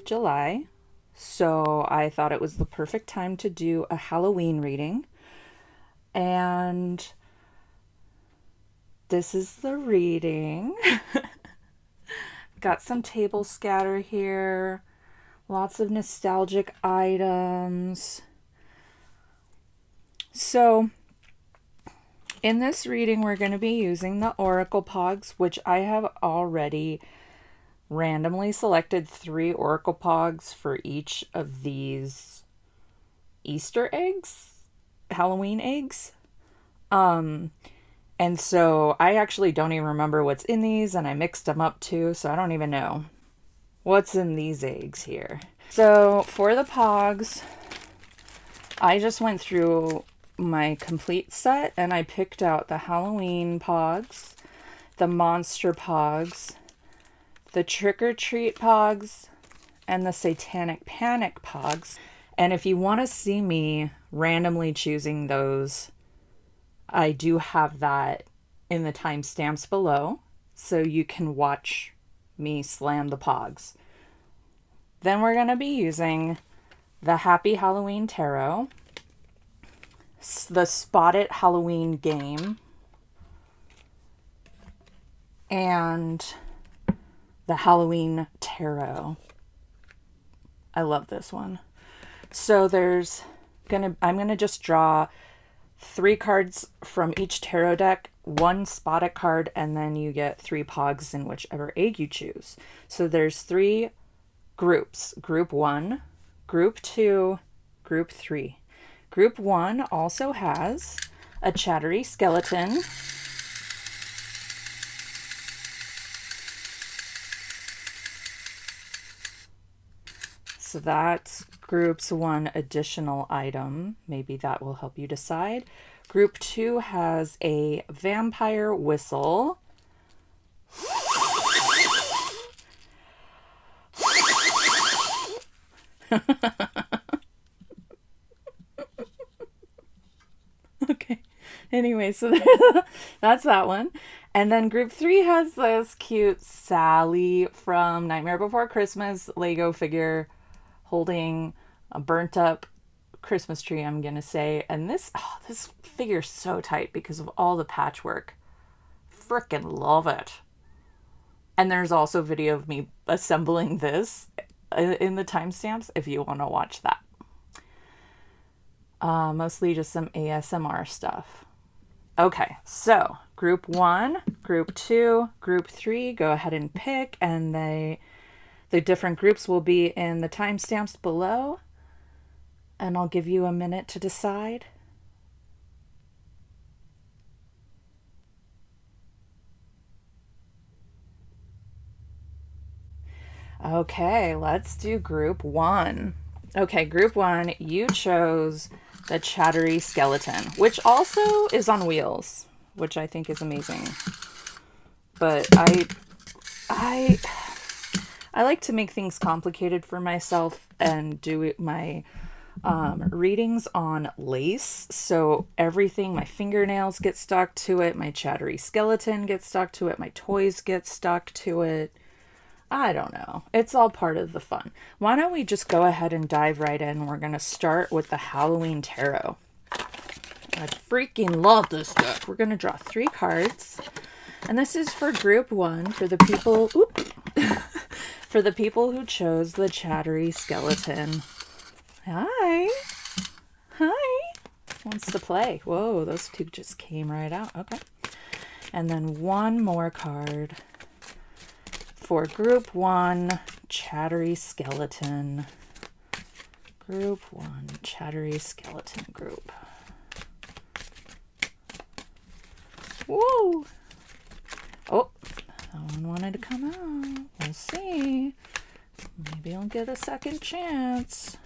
of July, so I thought it was the perfect time to do a Halloween reading. And this is the reading. Got some table scatter here, lots of nostalgic items. So in this reading, we're going to be using the Oracle Pogs, which I have already randomly selected 3 Oracle Pogs for each of these Easter eggs, Halloween eggs. And so I actually don't even remember what's in these, and I mixed them up too, so I don't even know what's in these eggs here. So for the Pogs, I just went through my complete set and I picked out the Halloween Pogs, the Monster Pogs, the Trick or Treat Pogs, and the Satanic Panic Pogs. And if you want to see me randomly choosing those, I do have that in the timestamps below, so you can watch me slam the Pogs. Then we're going to be using the Happy Halloween Tarot, the Spot It Halloween game, and the Halloween Tarot. I love this one. So I'm gonna just draw 3 cards from each tarot deck, 1 Spot It card, and then you get 3 Pogs in whichever egg you choose. So there's 3 groups: Group 1, Group 2, Group 3. Group 1 also has a chattery skeleton, so that's Group's 1 additional item. Maybe that will help you decide. Group 2 has a vampire whistle. Okay. Anyway, so that's that one. And then Group 3 has this cute Sally from Nightmare Before Christmas Lego figure holding a burnt up Christmas tree, I'm going to say. And this figure's so tight because of all the patchwork. Frickin' love it. And there's also video of me assembling this in the timestamps if you want to watch that. Mostly just some ASMR stuff. Okay, so Group 1, Group 2, Group 3, go ahead and pick, and the different groups will be in the timestamps below, and I'll give you a minute to decide. Okay, let's do Group 1. Okay, Group 1, you chose the chattery skeleton, which also is on wheels, which I think is amazing. But I like to make things complicated for myself and do my readings on lace. So everything, my fingernails get stuck to it, my chattery skeleton gets stuck to it, my toys get stuck to it. I don't know. It's all part of the fun. Why don't we just go ahead and dive right in? We're going to start with the Halloween Tarot. I freaking love this deck. We're going to draw 3 cards. And this is for Group 1, for the people... for the people who chose the chattery skeleton. Hi. Hi. Wants to play. Whoa, those 2 just came right out. Okay. And then 1 more card for Group 1, chattery skeleton. Group 1, chattery skeleton group. Whoa! Oh, that one wanted to come out. We'll see. Maybe I'll get a second chance.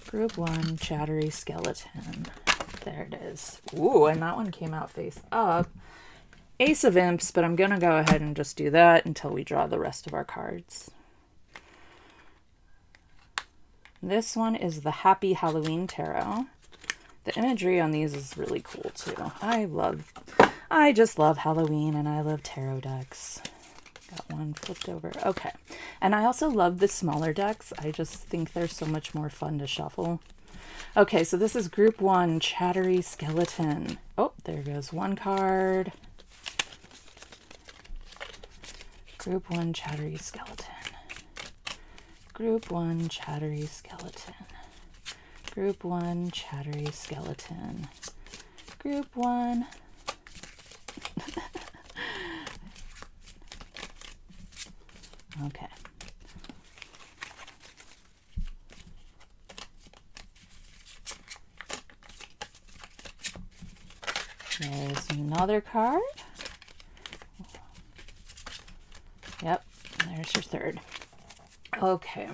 Group 1, chattery skeleton. There it is. Ooh, and that one came out face up. Ace of Imps, but I'm going to go ahead and just do that until we draw the rest of our cards. This one is the Happy Halloween Tarot. The imagery on these is really cool too. I love I just love Halloween and I love tarot decks. Got one flipped over. Okay. And I also love the smaller decks. I just think they're so much more fun to shuffle. Okay, so this is group 1, Chattery Skeleton. Oh, there goes one card. Group 1, Chattery Skeleton. Group 1, Chattery Skeleton. Group 1, Chattery Skeleton. Group 1. Okay. There's another card. Yep, there's your third. Okay.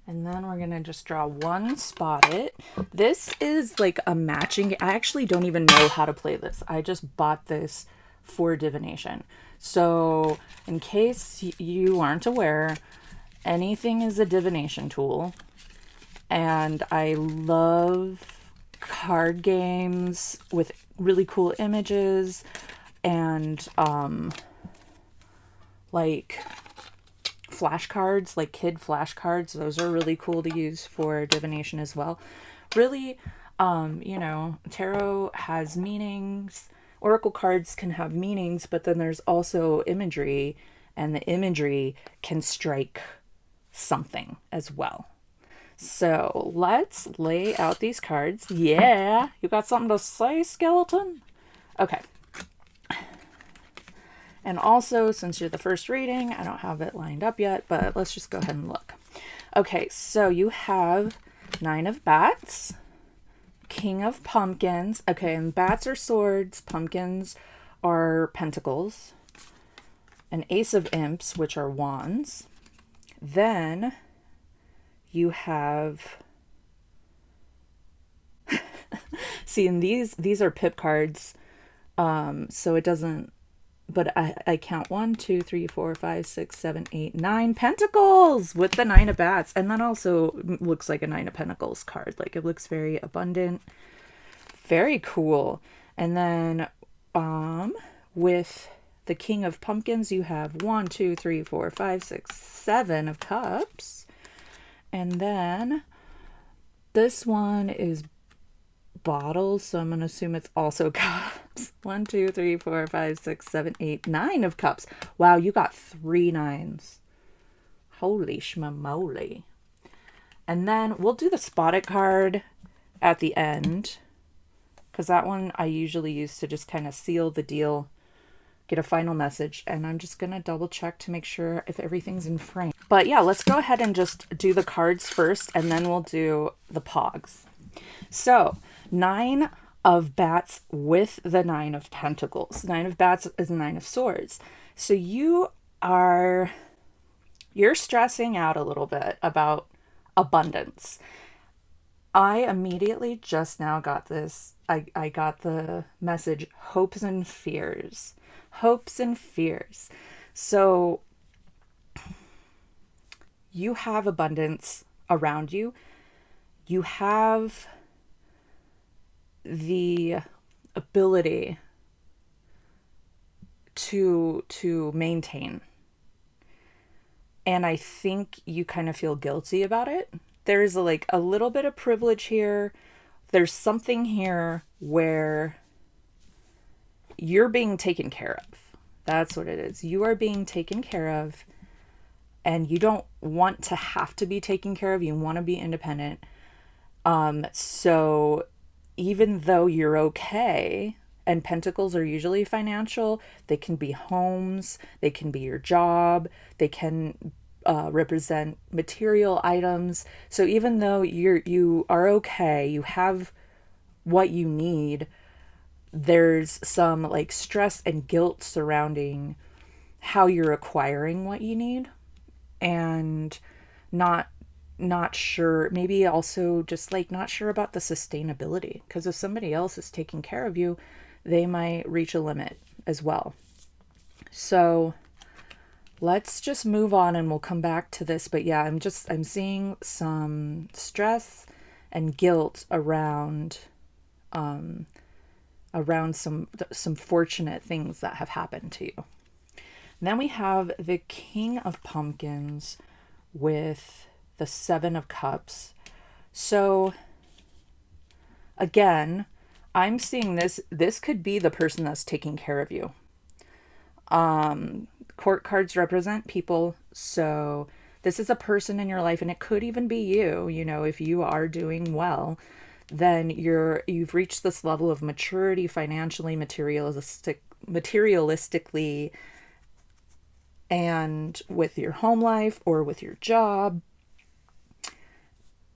And then we're going to just draw one spot it. This is like a matching. I actually don't even know how to play this. I just bought this for divination. So in case you aren't aware, anything is a divination tool. And I love card games with really cool images and like flashcards, like kid flashcards. Those are really cool to use for divination as well. Really, you know, tarot has meanings. Oracle cards can have meanings, but then there's also imagery, and the imagery can strike something as well. So let's lay out these cards. Yeah, you got something to say, skeleton? Okay. And also, since you're the first reading, I don't have it lined up yet, but let's just go ahead and look. Okay, so you have 9 of Bats, King of Pumpkins. Okay, and bats are swords, pumpkins are pentacles, an Ace of Imps, which are wands. Then you have... See, and these are pip cards, so it doesn't... But I count 1, 2, 3, 4, 5, 6, 7, 8, 9 pentacles with the 9 of Bats. And that also looks like a 9 of Pentacles card. Like, it looks very abundant. Very cool. And then with the King of Pumpkins, you have 1, 2, 3, 4, 5, 6, 7 of Cups. And then this one is bottles, so I'm going to assume it's also cups. 1, 2, 3, 4, 5, 6, 7, 8, 9 of cups. Wow, you got 3 9s. Holy schmamoly. And then we'll do the spotted card at the end, because that one I usually use to just kind of seal the deal, get a final message, and I'm just going to double check to make sure if everything's in frame. But yeah, let's go ahead and just do the cards first, and then we'll do the Pogs. So 9 of Bats with the 9 of Pentacles. 9 of Bats is 9 of Swords. So you're stressing out a little bit about abundance. I immediately just now got this. I got the message, hopes and fears. Hopes and fears. So you have abundance around you. You have the ability to maintain. And I think you kind of feel guilty about it. There's like a little bit of privilege here. There's something here where you're being taken care of. That's what it is. You are being taken care of, and you don't want to have to be taken care of. You want to be independent. So even though you're okay, and pentacles are usually financial, they can be homes, they can be your job, they can represent material items. So even though you are okay, you have what you need, there's some like stress and guilt surrounding how you're acquiring what you need, and not sure, maybe also just like not sure about the sustainability, because if somebody else is taking care of you, they might reach a limit as well. So let's just move on and we'll come back to this. But yeah, I'm seeing some stress and guilt around around some fortunate things that have happened to you. And then we have the King of Pumpkins with the Seven of Cups. So again, I'm seeing this could be the person that's taking care of you. Court cards represent people, so this is a person in your life, and it could even be you. You know, if you are doing well, then you've reached this level of maturity financially, materialistically, and with your home life or with your job.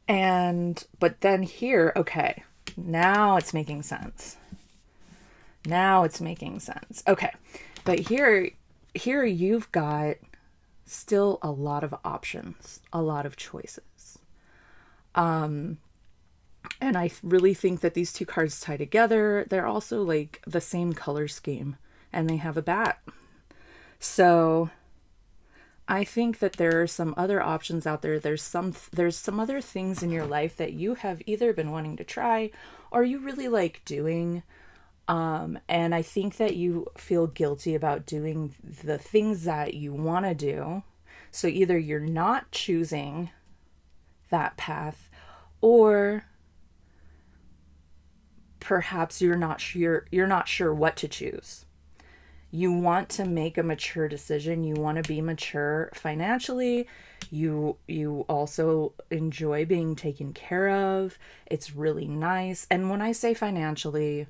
But then here, okay, now it's making sense. Now it's making sense. Okay. But here you've got still a lot of options, a lot of choices. And I really think that these two cards tie together. They're also like the same color scheme, and they have a bat. So I think that there are some other options out there. There's some other things in your life that you have either been wanting to try or you really like doing. And I think that you feel guilty about doing the things that you want to do. So either you're not choosing that path, or perhaps you're not sure what to choose. You want to make a mature decision. You want to be mature financially. You also enjoy being taken care of. It's really nice. And when I say financially,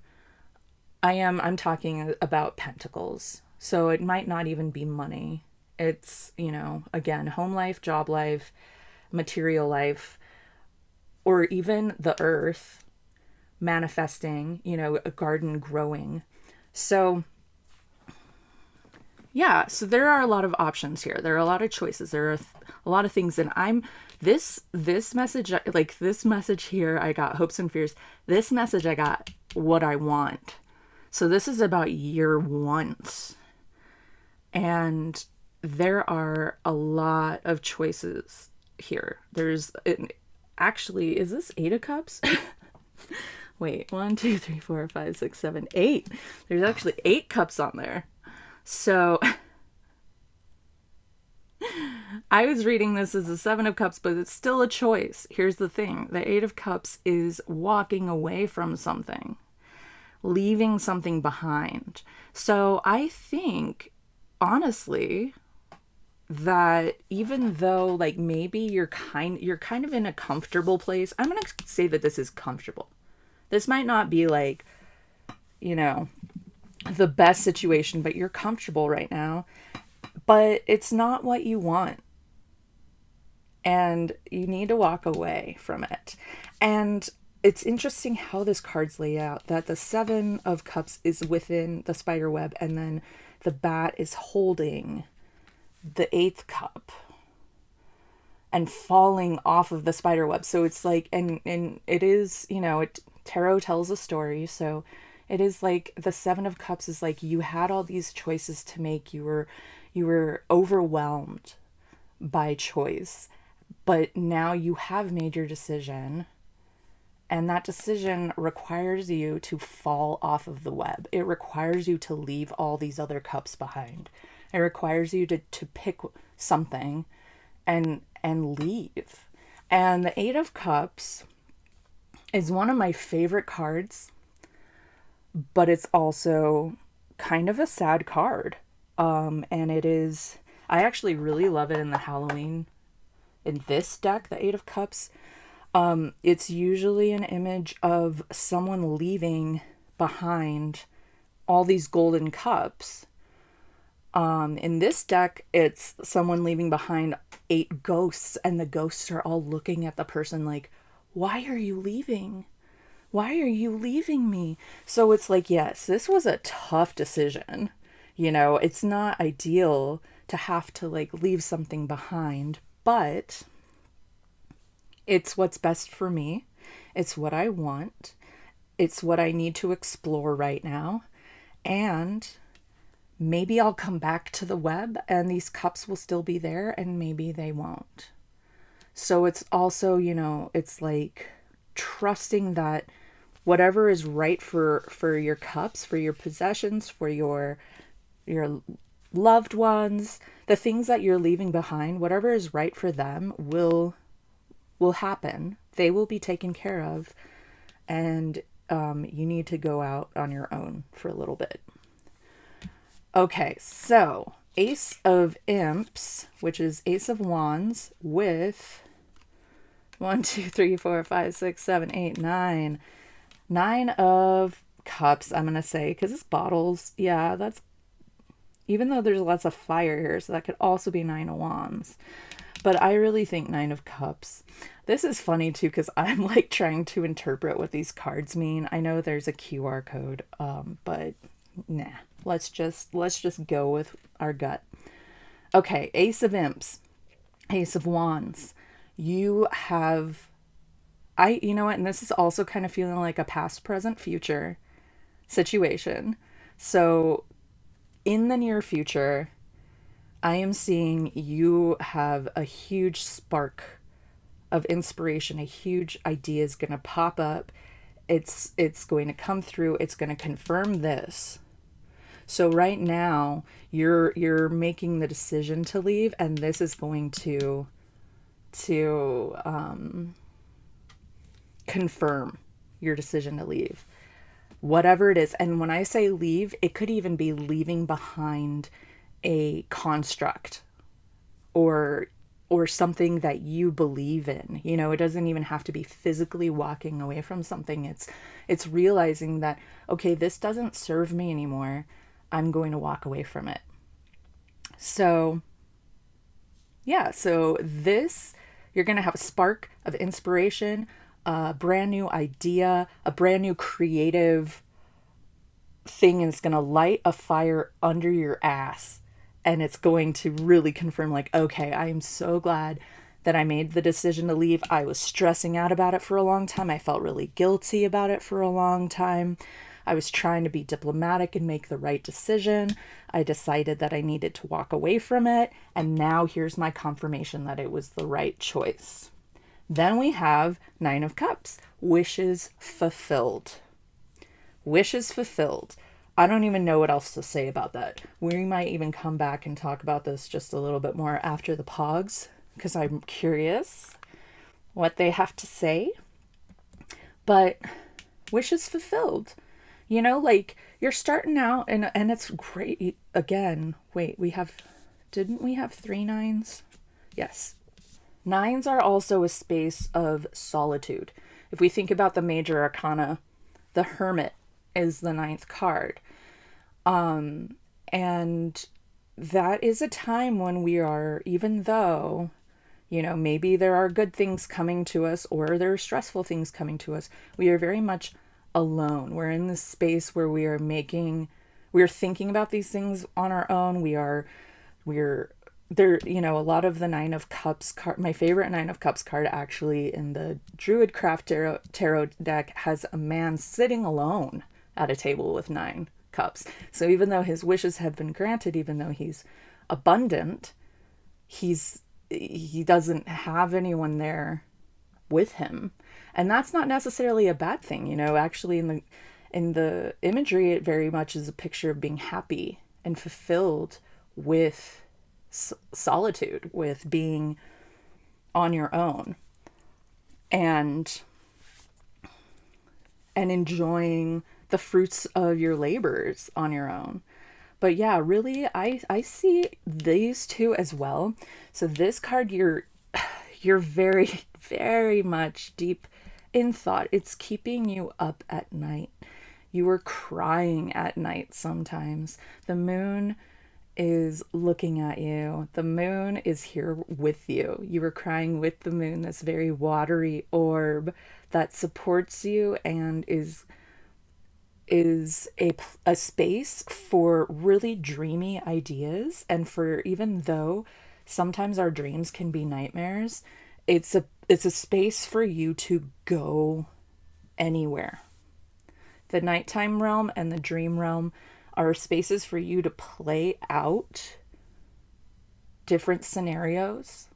I'm talking about pentacles. So it might not even be money. It's, again, home life, job life, material life, or even the earth manifesting, a garden growing. So yeah, so there are a lot of options here. There are a lot of choices. There are a lot of things. And this message, like this message here, I got hopes and fears. This message, I got what I want. So this is about your wants. And there are a lot of choices here. Actually, is this 8 of Cups? Wait, 1, 2, 3, 4, 5, 6, 7, 8. There's actually 8 cups on there. So I was reading this as a 7 of Cups, but it's still a choice. Here's the thing. The 8 of Cups is walking away from something, leaving something behind. So I think, honestly, that even though like maybe you're kind of in a comfortable place, I'm going to say that this is comfortable. This might not be like, the best situation, but you're comfortable right now, but it's not what you want. And you need to walk away from it. And it's interesting how this card's laid out, that the 7 of Cups is within the spider web, and then the bat is holding the 8th cup and falling off of the spider web. So it's like, and it is, tarot tells a story. So it is like the 7 of Cups is like you had all these choices to make. You were overwhelmed by choice, but now you have made your decision, and that decision requires you to fall off of the web. It requires you to leave all these other cups behind. It requires you to pick something and leave. And the 8 of Cups is one of my favorite cards, but it's also kind of a sad card. And it is, I actually really love it in the Halloween, in this deck, the 8 of Cups. It's usually an image of someone leaving behind all these golden cups. In this deck, it's someone leaving behind 8 ghosts, and the ghosts are all looking at the person like, why are you leaving? Why are you leaving me? So it's like, yes, this was a tough decision. It's not ideal to have to like leave something behind, but it's what's best for me. It's what I want. It's what I need to explore right now. And maybe I'll come back to the web and these cups will still be there, and maybe they won't. So it's also, it's like trusting that whatever is right for your cups, for your possessions, for your loved ones, the things that you're leaving behind, whatever is right for them will happen. They will be taken care of, and you need to go out on your own for a little bit. Okay, so Ace of Imps, which is Ace of Wands, with 1, 2, 3, 4, 5, 6, 7, 8, 9. 9 of Cups, I'm going to say, because it's bottles. Yeah, that's, even though there's lots of fire here, so that could also be 9 of Wands. But I really think 9 of Cups. This is funny too, because I'm like trying to interpret what these cards mean. I know there's a QR code, but nah. Let's just go with our gut. Okay, Ace of Imps, Ace of Wands. You have, you know what, and this is also kind of feeling like a past, present, future situation. So in the near future, I am seeing you have a huge spark of inspiration. A huge idea is going to pop up. It's going to come through. It's going to confirm this. So right now, you're making the decision to leave, and this is going to confirm your decision to leave, whatever it is. And when I say leave, it could even be leaving behind a construct or something that you believe in. You know, it doesn't even have to be physically walking away from something. It's realizing that, okay, this doesn't serve me anymore. I'm going to walk away from it. So yeah, so this, you're going to have a spark of inspiration, a brand new idea, a brand new creative thing, and it's going to light a fire under your ass. And it's going to really confirm, like, okay, I am so glad that I made the decision to leave. I was stressing out about it for a long time. I felt really guilty about it for a long time. I was trying to be diplomatic and make the right decision. I decided that I needed to walk away from it. And now here's my confirmation that it was the right choice. Then we have 9 of Cups, wishes fulfilled. Wishes fulfilled. I don't even know what else to say about that. We might even come back and talk about this just a little bit more after the Pogs, because I'm curious what they have to say. But wishes fulfilled. You know, like, you're starting out, and it's great. Again, wait, didn't we have 3 9s? Yes. 9s are also a space of solitude. If we think about the major arcana, the Hermit is the 9th card. And that is a time when we are, even though, you know, maybe there are good things coming to us or there are stressful things coming to us, we are very much alone. We're in this space where we're thinking about these things on our own. We're there, you know, a lot of the 9 of Cups card, my favorite 9 of Cups card actually in the Druidcraft tarot deck, has a man sitting alone at a table with 9 cups. So even though his wishes have been granted, even though he's abundant, he doesn't have anyone there with him. And that's not necessarily a bad thing, you know. Actually, in the imagery, it very much is a picture of being happy and fulfilled with solitude, with being on your own and enjoying the fruits of your labors on your own. But yeah, really, I see these two as well. So this card, you're very, very much deep in thought. It's keeping you up at night. You are crying at night sometimes. The moon is looking at you. The moon is here with you. You are crying with the moon, this very watery orb that supports you and is a space for really dreamy ideas. And for, even though sometimes our dreams can be nightmares, it's a space for you to go anywhere. The nighttime realm and the dream realm are spaces for you to play out different scenarios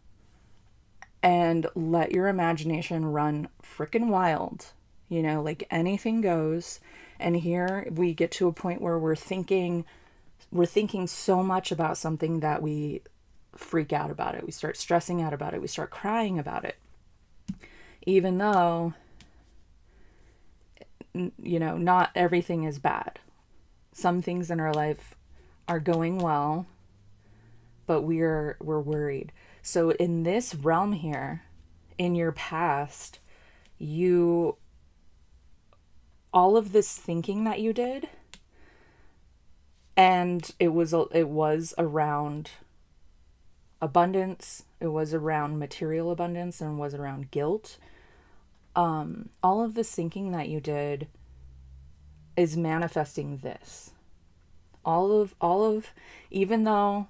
and let your imagination run frickin' wild. you know, like anything goes. And here we get to a point where we're thinking so much about something that we freak out about it. We start stressing out about it. We start crying about it. Even though, you know, not everything is bad. Some things in our life are going well, but we're worried. So in this realm here, in your past, all of this thinking that you did, and it was around abundance, it was around material abundance, and was around guilt. All of this thinking that you did is manifesting this. All of, even though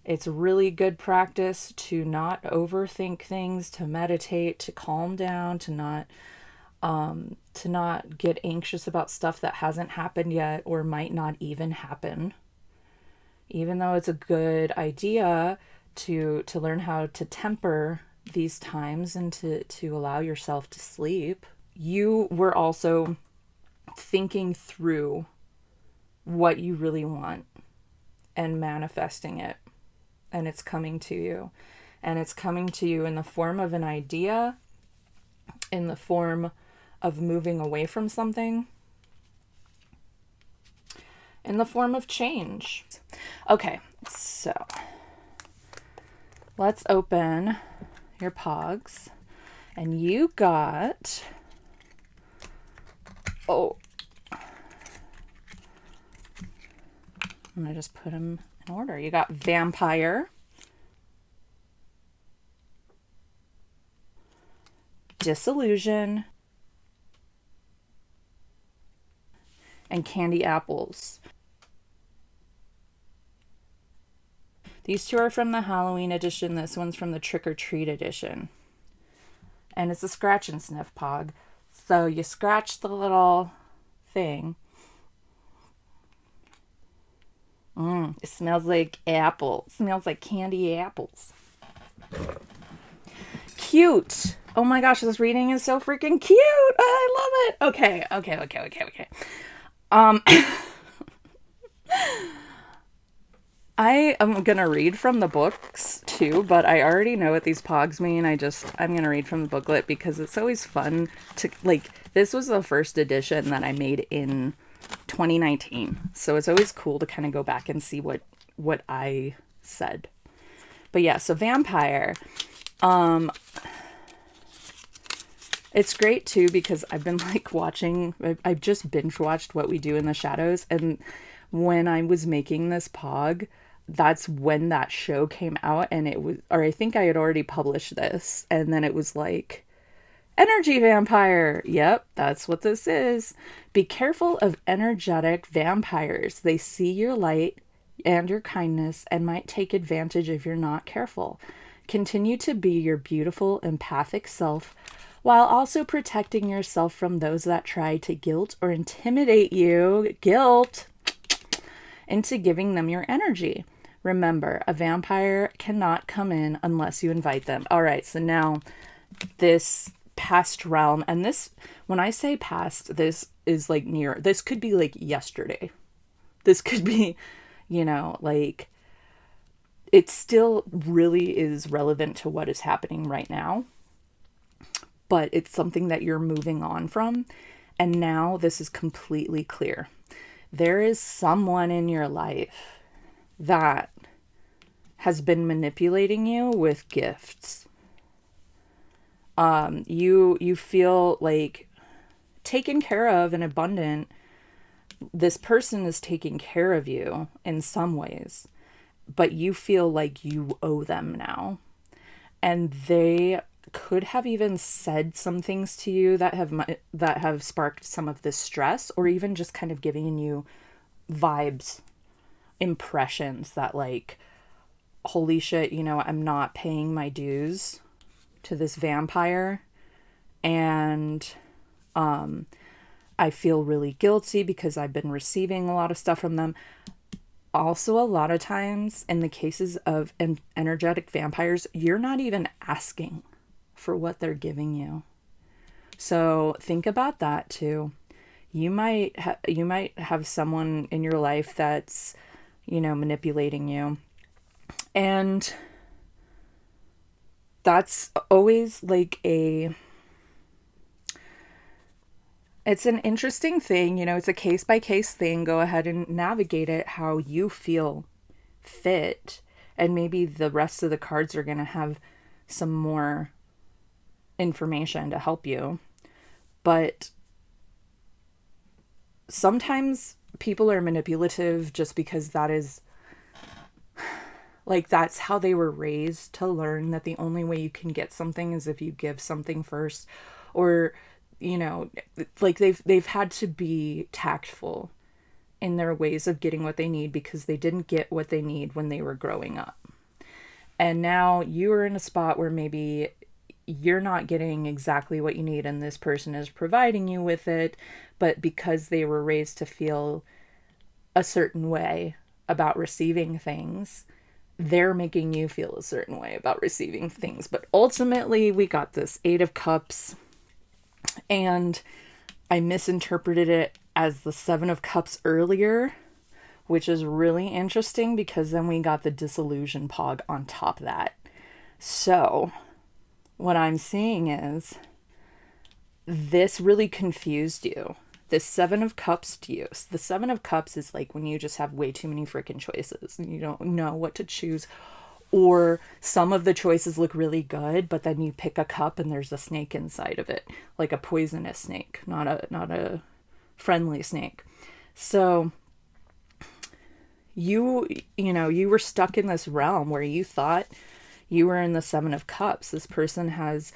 it's really good practice to not overthink things, to meditate, to calm down, to not get anxious about stuff that hasn't happened yet or might not even happen. Even though it's a good idea to learn how to temper these times and to allow yourself to sleep, you were also thinking through what you really want and manifesting it. And it's coming to you. And it's coming to you in the form of an idea, in the form of moving away from something, in the form of change. Okay, so let's open your Pogs. And you got, I'm gonna just put them in order. You got Vampire, Disillusion, and Candy Apples. These two are from the Halloween edition. This one's from the Trick or Treat edition. And it's a scratch and sniff Pog. So you scratch the little thing. It smells like apple. It smells like candy apples. Cute. Oh my gosh, this reading is so freaking cute. I love it. Okay. I am going to read from the books too, but I already know what these Pogs mean. I'm going to read from the booklet because it's always fun to, like, this was the first edition that I made in 2019. So it's always cool to kind of go back and see what I said. But yeah, so Vampire. It's great too because I've been like I've just binge watched What We Do in the Shadows, and when I was making this Pog, that's when that show came out, and I think I had already published this, and then it was like, energy vampire. Yep, that's what this is. Be careful of energetic vampires. They see your light and your kindness and might take advantage if you're not careful. Continue to be your beautiful, empathic self while also protecting yourself from those that try to guilt or intimidate you, into giving them your energy. Remember, a vampire cannot come in unless you invite them. All right, so now this past realm, and this, when I say past, this is like this could be like yesterday. This could be, like, it still really is relevant to what is happening right now, but it's something that you're moving on from. And now this is completely clear. There is someone in your life that has been manipulating you with gifts. You feel like taken care of and abundant. This person is taking care of you in some ways, but you feel like you owe them now. And they could have even said some things to you that have sparked some of this stress, or even just kind of giving you vibes, impressions that like, holy shit, I'm not paying my dues to this vampire, and I feel really guilty because I've been receiving a lot of stuff from them. Also, a lot of times in the cases of energetic vampires, you're not even asking for what they're giving you. So think about that too. You might have someone in your life that's, manipulating you. And that's always like it's an interesting thing, it's a case by case thing. Go ahead and navigate it how you feel fit. And maybe the rest of the cards are going to have some more information to help you. But sometimes people are manipulative just because that's how they were raised, to learn that the only way you can get something is if you give something first. Or, like they've had to be tactful in their ways of getting what they need because they didn't get what they need when they were growing up. And now you are in a spot where maybe you're not getting exactly what you need and this person is providing you with it, but because they were raised to feel a certain way about receiving things, they're making you feel a certain way about receiving things. But ultimately, we got this Eight of Cups, and I misinterpreted it as the Seven of Cups earlier, which is really interesting because then we got the Disillusion Pog on top of that. So what I'm seeing is this really confused you. The Seven of Cups to you. The Seven of Cups is like when you just have way too many freaking choices and you don't know what to choose. Or some of the choices look really good, but then you pick a cup and there's a snake inside of it. Like a poisonous snake, not a friendly snake. So you were stuck in this realm where you thought you were in the Seven of Cups. This person has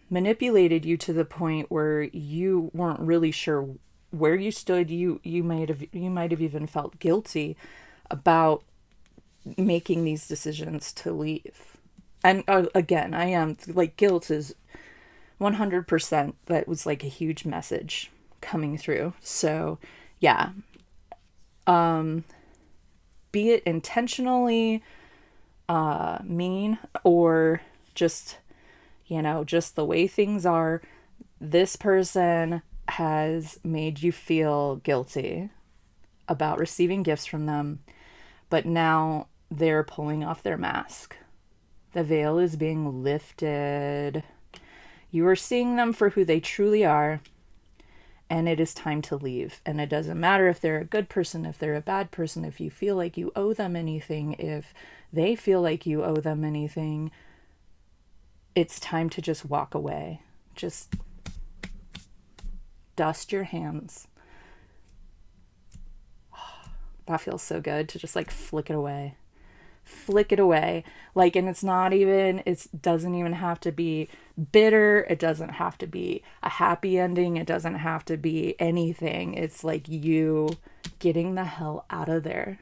manipulated you to the point where you weren't really sure where you stood. You might have even felt guilty about making these decisions to leave. And again, I am like, guilt is 100%. That was like a huge message coming through. So yeah, be it intentionally mean or just the way things are, this person has made you feel guilty about receiving gifts from them, but now they're pulling off their mask. The veil is being lifted. You are seeing them for who they truly are, and it is time to leave. And it doesn't matter if they're a good person, if they're a bad person, if you feel like you owe them anything, if they feel like you owe them anything. It's time to just walk away. Just dust your hands. That feels so good to just like flick it away. Flick it away. Like, and it doesn't even have to be bitter. It doesn't have to be a happy ending. It doesn't have to be anything. It's like you getting the hell out of there.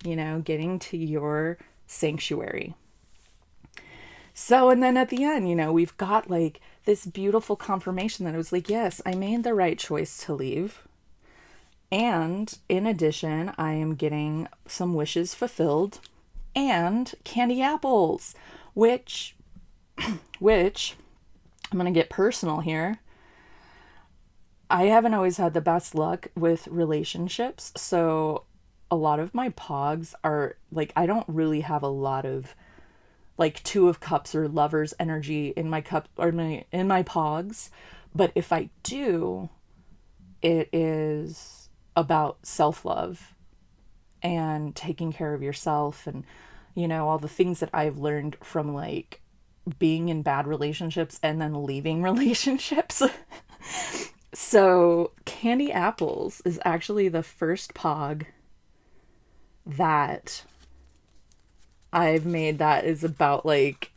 Getting to your sanctuary. So, and then at the end, we've got like this beautiful confirmation that it was like, yes, I made the right choice to leave. And in addition, I am getting some wishes fulfilled and candy apples, which I'm going to get personal here. I haven't always had the best luck with relationships. So a lot of my Pogs are like, I don't really have a lot of like Two of Cups or Lovers energy in my cup or in my Pogs. But if I do, it is about self-love and taking care of yourself and, all the things that I've learned from like being in bad relationships and then leaving relationships. So candy apples is actually the first Pog that I've made that is about like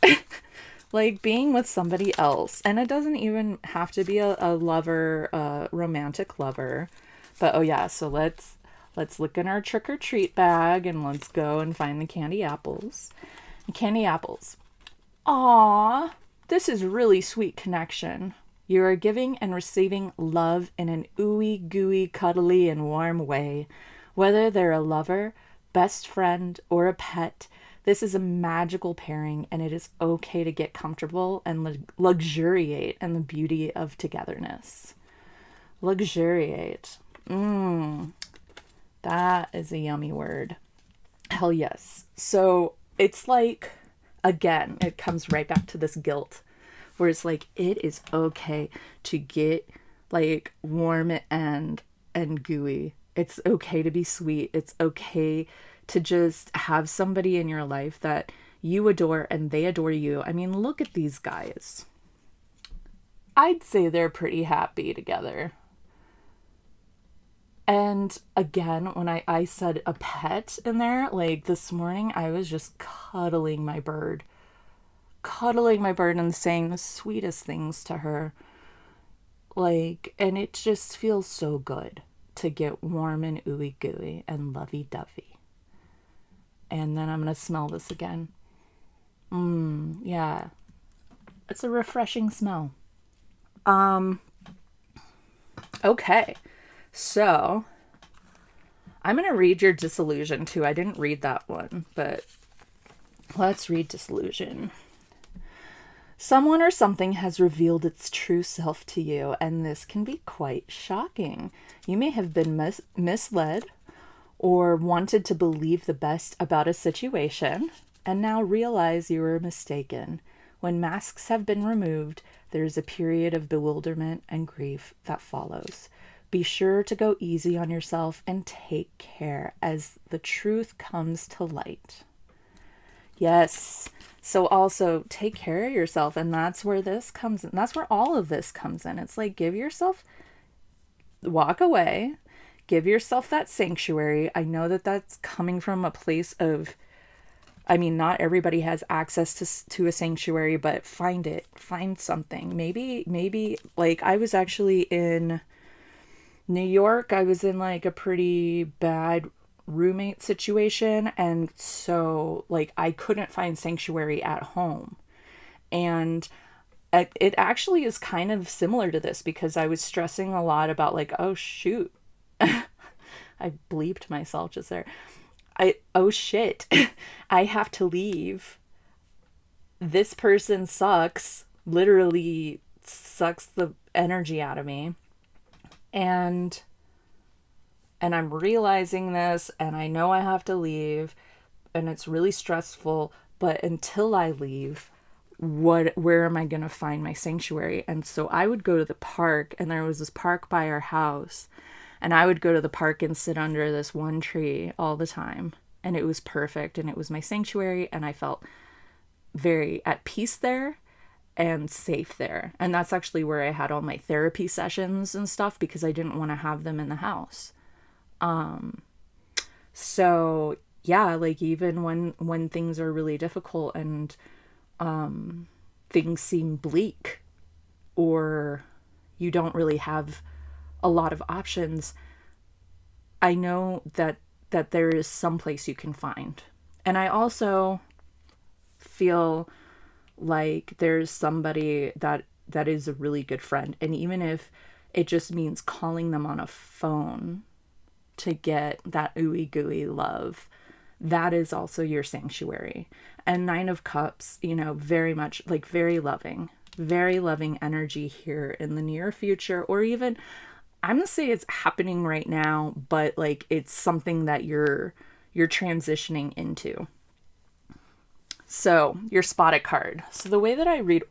like being with somebody else. And it doesn't even have to be a lover, a romantic lover. But oh yeah, so let's look in our trick or treat bag and let's go and find the candy apples. Candy apples. Aww, this is really sweet connection. You are giving and receiving love in an ooey gooey, cuddly, and warm way. Whether they're a lover, best friend, or a pet, This is a magical pairing, and it is okay to get comfortable and luxuriate in the beauty of togetherness. Luxuriate. That is a yummy word. Hell yes. So it's like, again, it comes right back to this guilt where it's like, it is okay to get like warm and gooey. It's okay to be sweet. It's okay to just have somebody in your life that you adore and they adore you. I mean, look at these guys. I'd say they're pretty happy together. And again, when I said a pet in there, like this morning, I was just cuddling my bird. Cuddling my bird and saying the sweetest things to her. Like, and it just feels so good to get warm and ooey gooey and lovey dovey. And then I'm going to smell this again. Yeah. It's a refreshing smell. Okay. So, I'm going to read your disillusion too. I didn't read that one, but let's read disillusion. Someone or something has revealed its true self to you, and this can be quite shocking. You may have been misled or wanted to believe the best about a situation, and now realize you were mistaken. When masks have been removed, there is a period of bewilderment and grief that follows. Be sure to go easy on yourself and take care as the truth comes to light. Yes. So also take care of yourself, and that's where this comes in. That's where all of this comes in. It's like, walk away, give yourself that sanctuary. I know that that's coming from a place of, I mean, not everybody has access to a sanctuary, but find something. Maybe like I was actually in New York. I was in like a pretty bad roommate situation, and so like I couldn't find sanctuary at home. And it actually is kind of similar to this because I was stressing a lot about like, oh shoot. I bleeped myself just there. Oh shit. I have to leave. This person sucks, literally sucks the energy out of me. And I'm realizing this, and I know I have to leave, and it's really stressful, but until I leave, where am I going to find my sanctuary? And so I would go to the park, and there was this park by our house, and I would go to the park and sit under this one tree all the time, and it was perfect, and it was my sanctuary, and I felt very at peace there and safe there. And that's actually where I had all my therapy sessions and stuff, because I didn't want to have them in the house. So yeah, like even when things are really difficult and, things seem bleak or you don't really have a lot of options, I know that there is some place you can find. And I also feel like there's somebody that is a really good friend. And even if it just means calling them on a phone to get that ooey gooey love, that is also your sanctuary. And Nine of Cups, very much like very loving energy here in the near future, or even I'm gonna say it's happening right now, but like it's something that you're transitioning into. So your spotted card. So the way that I read,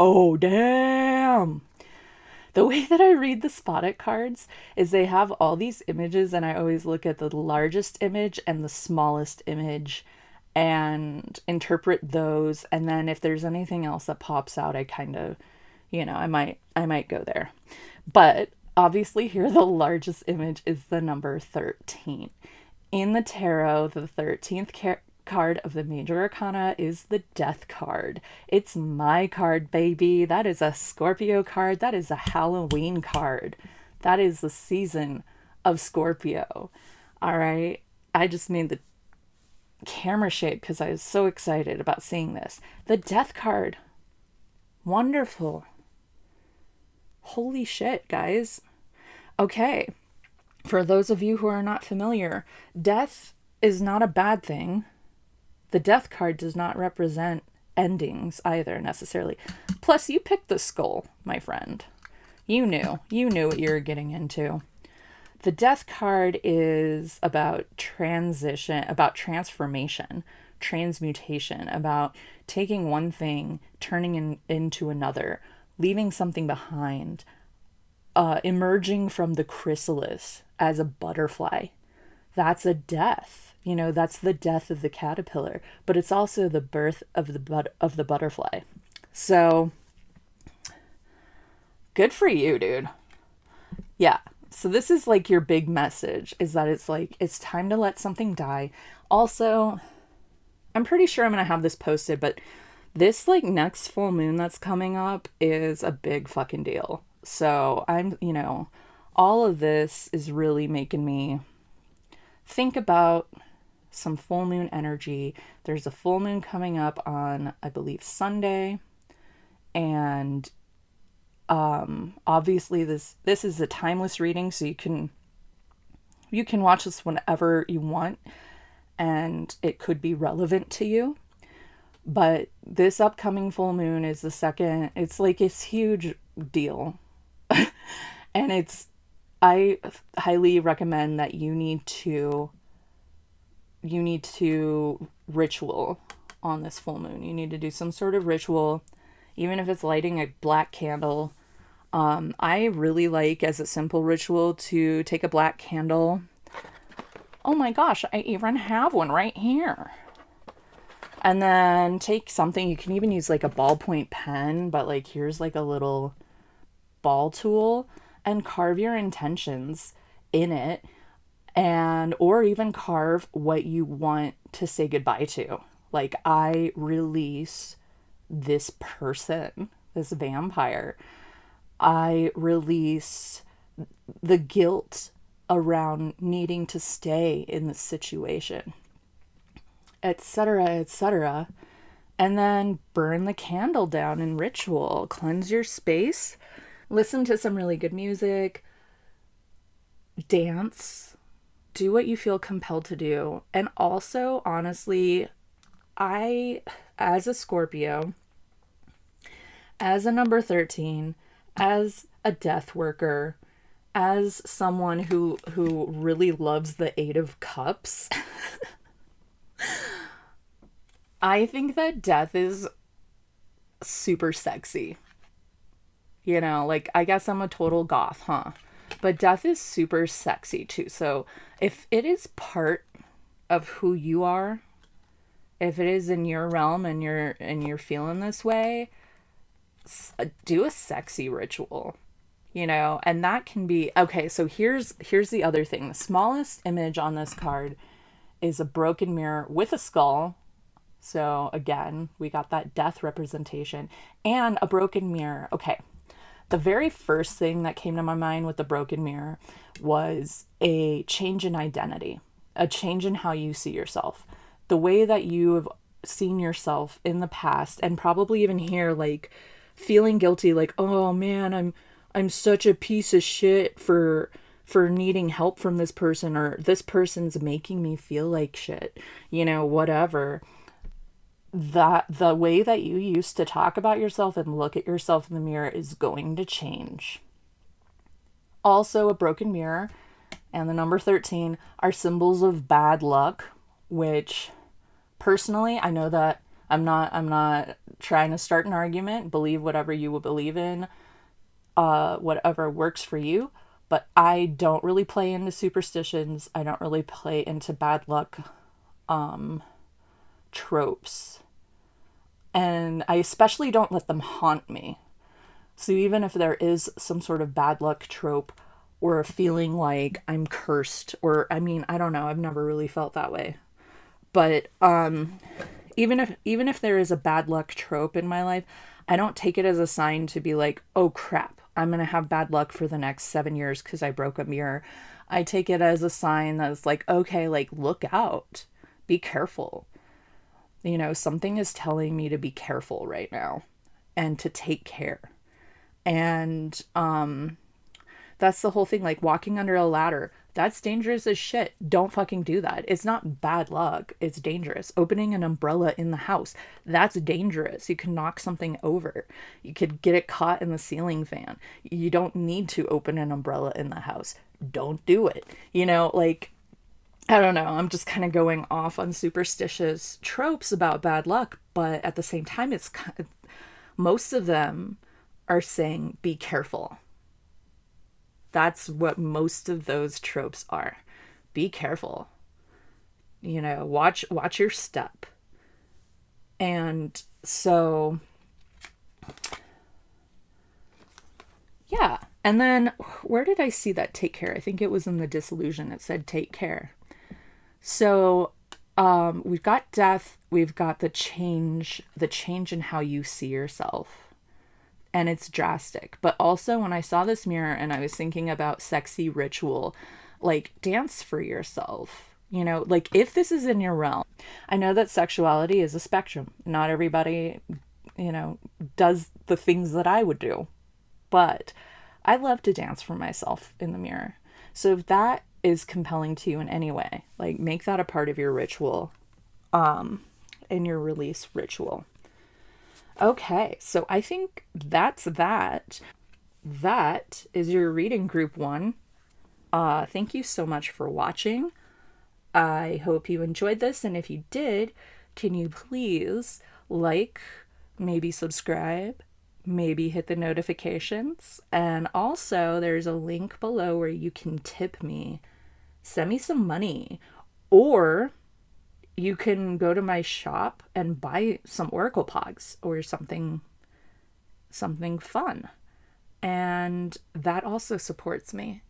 the way that I read the spotted cards is they have all these images, and I always look at the largest image and the smallest image and interpret those. And then if there's anything else that pops out, I kind of, I might go there. But obviously here the largest image is the number 13. In the tarot, the 13th card of the major arcana is the Death card. It's my card, baby. That is a Scorpio card. That is a Halloween card. That is the season of Scorpio. All right. I just made the camera shape because I was so excited about seeing this. The Death card. Wonderful. Holy shit, guys. Okay. For those of you who are not familiar, death is not a bad thing. The death card does not represent endings either necessarily. Plus, you picked the skull, my friend. You knew what you were getting into. The death card is about transition, about transformation, transmutation, about taking one thing, turning into another, leaving something behind, emerging from the chrysalis as a butterfly. That's a death. That's the death of the caterpillar, but it's also the birth of the butterfly. So good for you, dude. Yeah. So this is like your big message, is that it's like, it's time to let something die. Also, I'm pretty sure I'm going to have this posted, but this like next full moon that's coming up is a big fucking deal. So all of this is really making me think about some full moon energy. There's a full moon coming up on, I believe, Sunday. And obviously this is a timeless reading, so you can watch this whenever you want, and it could be relevant to you. But this upcoming full moon is the second. It's like it's huge deal. And I highly recommend that you need to ritual on this full moon. You need to do some sort of ritual, even if it's lighting a black candle. I really like, as a simple ritual, to take a black candle. Oh my gosh, I even have one right here. And then take something, you can even use like a ballpoint pen, but like here's like a little ball tool, and carve your intentions in it, or even carve what you want to say goodbye to. Like, I release this person, this vampire. I release the guilt around needing to stay in this situation, etc., etc. And then burn the candle down in ritual. Cleanse your space. Listen to some really good music. Dance. Do what you feel compelled to do. And also, honestly, as a Scorpio, as a number 13, as a death worker, as someone who really loves the Eight of Cups, I think that death is super sexy. Like, I guess I'm a total goth, huh? But death is super sexy too. So if it is part of who you are, if it is in your realm and you're feeling this way, do a sexy ritual, and that can be okay. So here's the other thing. The smallest image on this card is a broken mirror with a skull. So again, we got that death representation and a broken mirror. Okay. The very first thing that came to my mind with the broken mirror was a change in identity, a change in how you see yourself, the way that you have seen yourself in the past, and probably even here, like feeling guilty, like, oh man, I'm such a piece of shit for needing help from this person, or this person's making me feel like shit, whatever. That the way that you used to talk about yourself and look at yourself in the mirror is going to change. Also, a broken mirror and the number 13 are symbols of bad luck, which personally, I know that I'm not trying to start an argument. Believe whatever you will believe in, whatever works for you. But I don't really play into superstitions. I don't really play into bad luck tropes. And I especially don't let them haunt me. So even if there is some sort of bad luck trope or a feeling like I'm cursed, or I don't know, I've never really felt that way. But even if there is a bad luck trope in my life, I don't take it as a sign to be like, oh crap, I'm going to have bad luck for the next 7 years because I broke a mirror. I take it as a sign that's like, okay, like, look out, be careful. Something is telling me to be careful right now and to take care. And that's the whole thing, like walking under a ladder. That's dangerous as shit. Don't fucking do that. It's not bad luck. It's dangerous. Opening an umbrella in the house, that's dangerous. You can knock something over. You could get it caught in the ceiling fan. You don't need to open an umbrella in the house. Don't do it. You know, like, I don't know. I'm just kind of going off on superstitious tropes about bad luck, but at the same time, most of them are saying be careful. That's what most of those tropes are. Be careful. You know, watch your step. And so, yeah. And then where did I see that take care? I think it was in the disillusion. It said take care. So we've got death. We've got the change in how you see yourself. And it's drastic. But also when I saw this mirror and I was thinking about sexy ritual, like dance for yourself, you know, like if this is in your realm. I know that sexuality is a spectrum. Not everybody, you know, does the things that I would do. But I love to dance for myself in the mirror. So if that is compelling to you in any way, like make that a part of your ritual, in your release ritual. Okay, so I think that's that. That is your reading group 1. Thank you so much for watching. I hope you enjoyed this, and if you did, can you please like, maybe subscribe, maybe hit the notifications, and also there's a link below where you can tip me. Send me some money, or you can go to my shop and buy some Oracle Pogs or something fun. And that also supports me.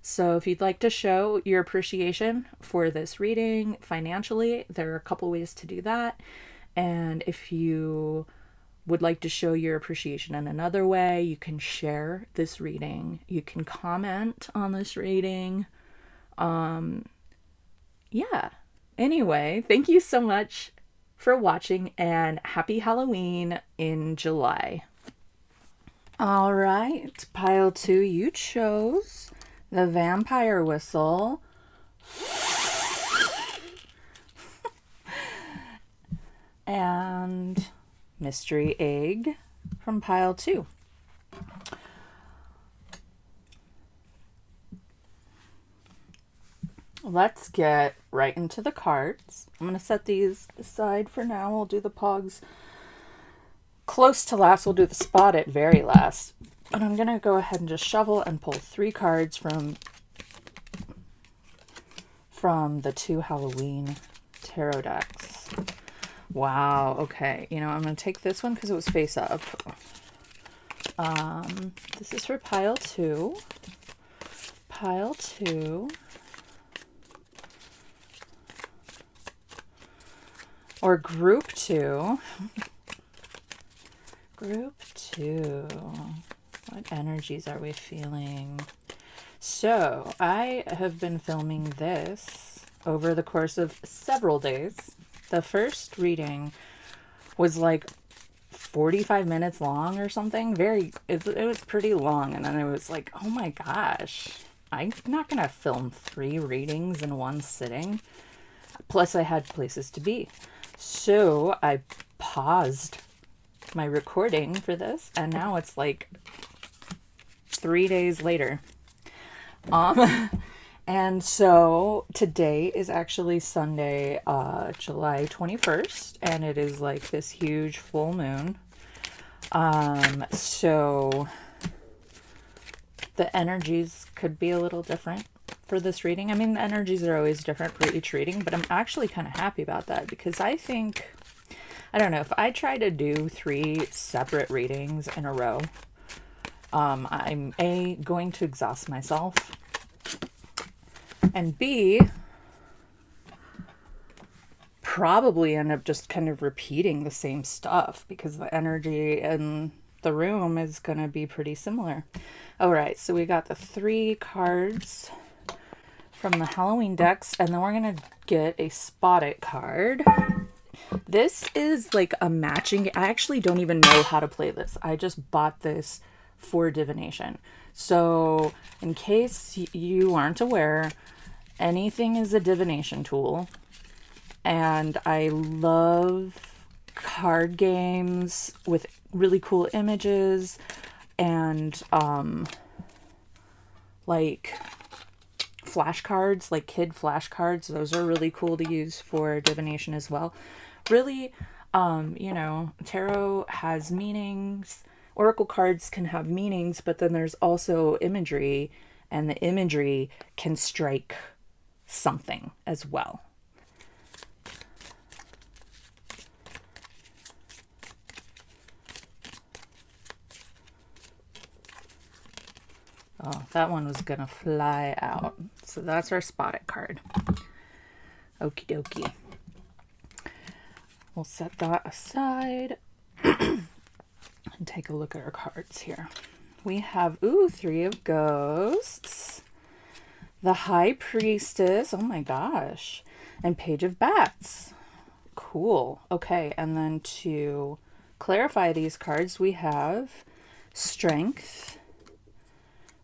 So if you'd like to show your appreciation for this reading financially, there are a couple ways to do that. And if you would like to show your appreciation in another way, you can share this reading. You can comment on this reading. Yeah. Anyway, thank you so much for watching, and happy Halloween in July. All right, pile 2, you chose the vampire whistle. And mystery egg from pile 2. Let's get right into the cards. I'm going to set these aside for now. We'll do the Pogs close to last. We'll do the spot at very last. And I'm going to go ahead and just shuffle and pull 3 cards from the 2 Halloween tarot decks. Wow, okay. You know, I'm going to take this one because it was face up. This is for pile 2. Pile 2. Or group 2. Group 2. What energies are we feeling? So, I have been filming this over the course of several days. The first reading was like 45 minutes long or something. It was pretty long. And then it was like, oh my gosh, I'm not going to film 3 readings in one sitting. Plus, I had places to be. So I paused my recording for this, and now it's like 3 days later. And so today is actually Sunday, July 21st, and it is like this huge full moon. So the energies could be a little different for this reading. I mean, the energies are always different for each reading, but I'm actually kind of happy about that because I think, I don't know, if I try to do 3 separate readings in a row, I'm A, going to exhaust myself, and B, probably end up just kind of repeating the same stuff because the energy in the room is going to be pretty similar. All right, so we got the 3 cards from the Halloween decks, and then we're going to get a spotted card. This is like a matching. I actually don't even know how to play this. I just bought this for divination. So in case you aren't aware, anything is a divination tool. And I love card games with really cool images and like flashcards, like kid flashcards. Those are really cool to use for divination as well. Really, tarot has meanings. Oracle cards can have meanings, but then there's also imagery, and the imagery can strike something as well. Oh, that one was gonna fly out. So that's our spotted card. Okie dokie. We'll set that aside and take a look at our cards here. We have, Three of Ghosts, the High Priestess, oh my gosh, and Page of Bats. Cool. Okay, and then to clarify these cards, we have Strength.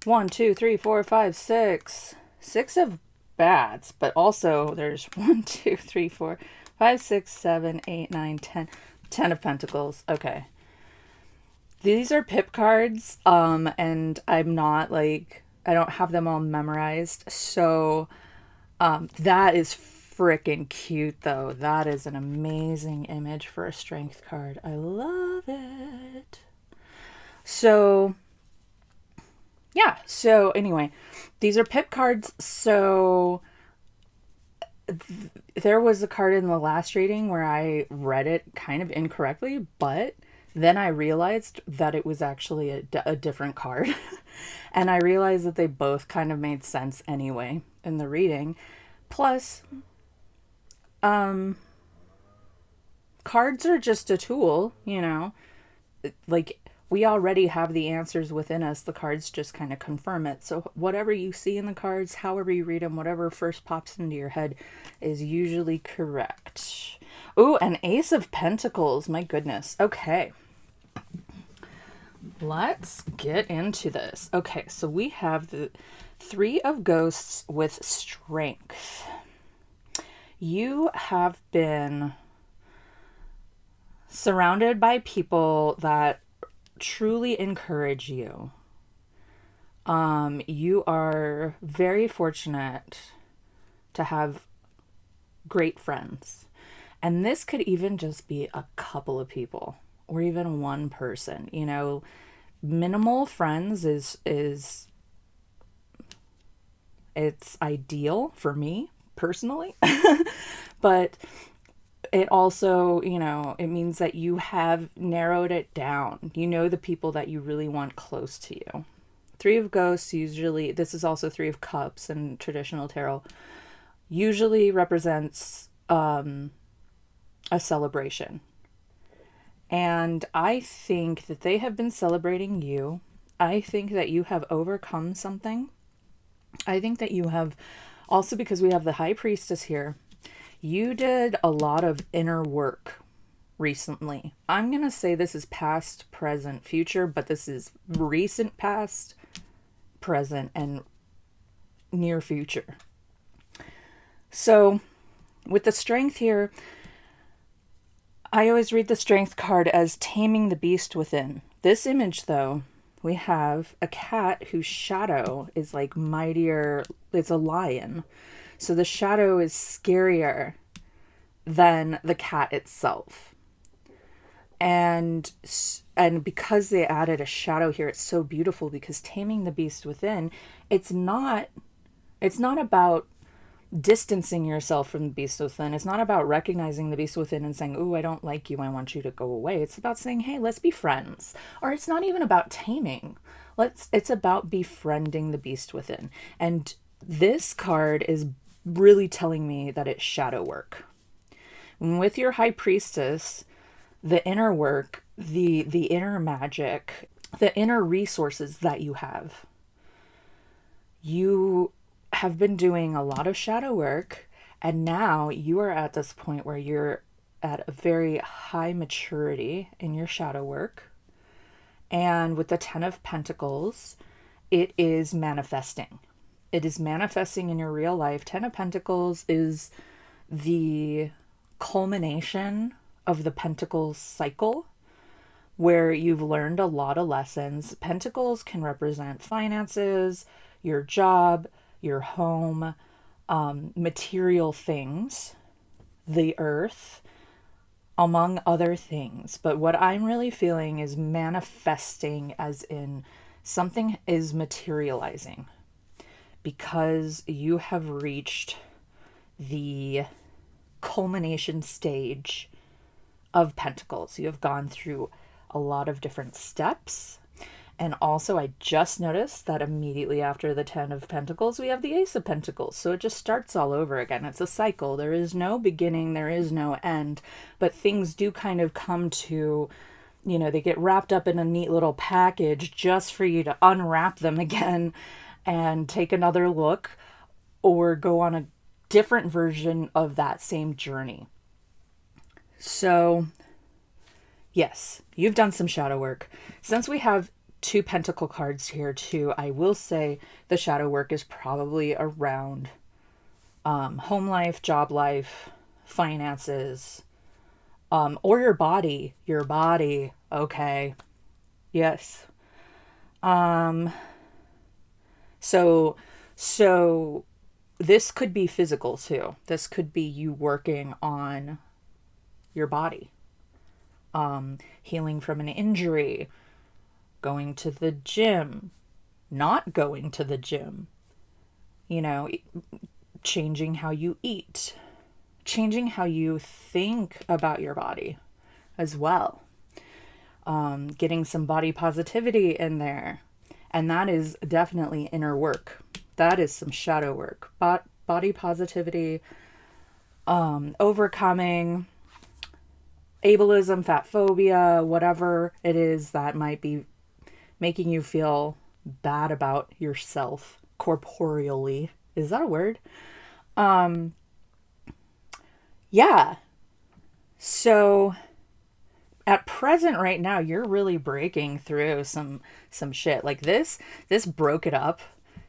1, 2, 3, 4, 5, 6. 6 of bats, but also there's 1, 2, 3, 4, 5, 6, 7, 8, 9, 10. 10 of Pentacles. Okay. These are pip cards, and I'm not I don't have them all memorized. So that is freaking cute, though. That is an amazing image for a strength card. I love it. So yeah, so anyway, these are pip cards. So there was a card in the last reading where I read it kind of incorrectly, but then I realized that it was actually a different card. And I realized that they both kind of made sense anyway in the reading. Plus, cards are just a tool, like we already have the answers within us. The cards just kind of confirm it. So whatever you see in the cards, however you read them, whatever first pops into your head is usually correct. Ooh, an Ace of Pentacles. My goodness. Okay. Let's get into this. Okay, so we have the Three of Ghosts with Strength. You have been surrounded by people that truly encourage you. You are very fortunate to have great friends. And this could even just be a couple of people or even one person. Minimal friends is it's ideal for me personally. But it also, it means that you have narrowed it down. You know the people that you really want close to you. Three of Ghosts usually, this is also Three of Cups in traditional tarot, usually represents a celebration. And I think that they have been celebrating you. I think that you have overcome something. I think that you have, also because we have the High Priestess here, you did a lot of inner work recently. I'm going to say this is past, present, future, but this is recent past, present, and near future. So with the Strength here, I always read the Strength card as taming the beast within. This image, though, we have a cat whose shadow is like mightier. It's a lion. So the shadow is scarier than the cat itself. And because they added a shadow here, it's so beautiful, because taming the beast within, it's not about distancing yourself from the beast within. It's not about recognizing the beast within and saying, "Ooh, I don't like you, I want you to go away." It's about saying, "Hey, let's be friends." Or it's not even about taming. It's about befriending the beast within. And this card is really telling me that it's shadow work. With your High Priestess, the inner work, the inner magic, the inner resources that you have been doing a lot of shadow work, and now you are at this point where you're at a very high maturity in your shadow work. And with the Ten of Pentacles it is manifesting. It is manifesting in your real life. Ten of Pentacles is the culmination of the Pentacles cycle, where you've learned a lot of lessons. Pentacles can represent finances, your job, your home, material things, the earth, among other things. But what I'm really feeling is manifesting, as in something is materializing because you have reached the culmination stage of Pentacles. You have gone through a lot of different steps. And also, I just noticed that immediately after the Ten of Pentacles, we have the Ace of Pentacles. So it just starts all over again. It's a cycle. There is no beginning, there is no end. But things do kind of come to, they get wrapped up in a neat little package just for you to unwrap them again and take another look or go on a different version of that same journey. So, yes, you've done some shadow work. Since we have two pentacle cards here too, I will say the shadow work is probably around home life, job life, finances, or your body. Okay. Yes. So this could be physical too. This could be you working on your body, healing from an injury, going to the gym, not going to the gym, changing how you eat, changing how you think about your body as well, getting some body positivity in there. And that is definitely inner work. That is some shadow work. Body positivity, overcoming ableism, fat phobia, whatever it is that might be making you feel bad about yourself corporeally. Is that a word? Yeah. So at present right now, you're really breaking through some shit. Like this broke it up.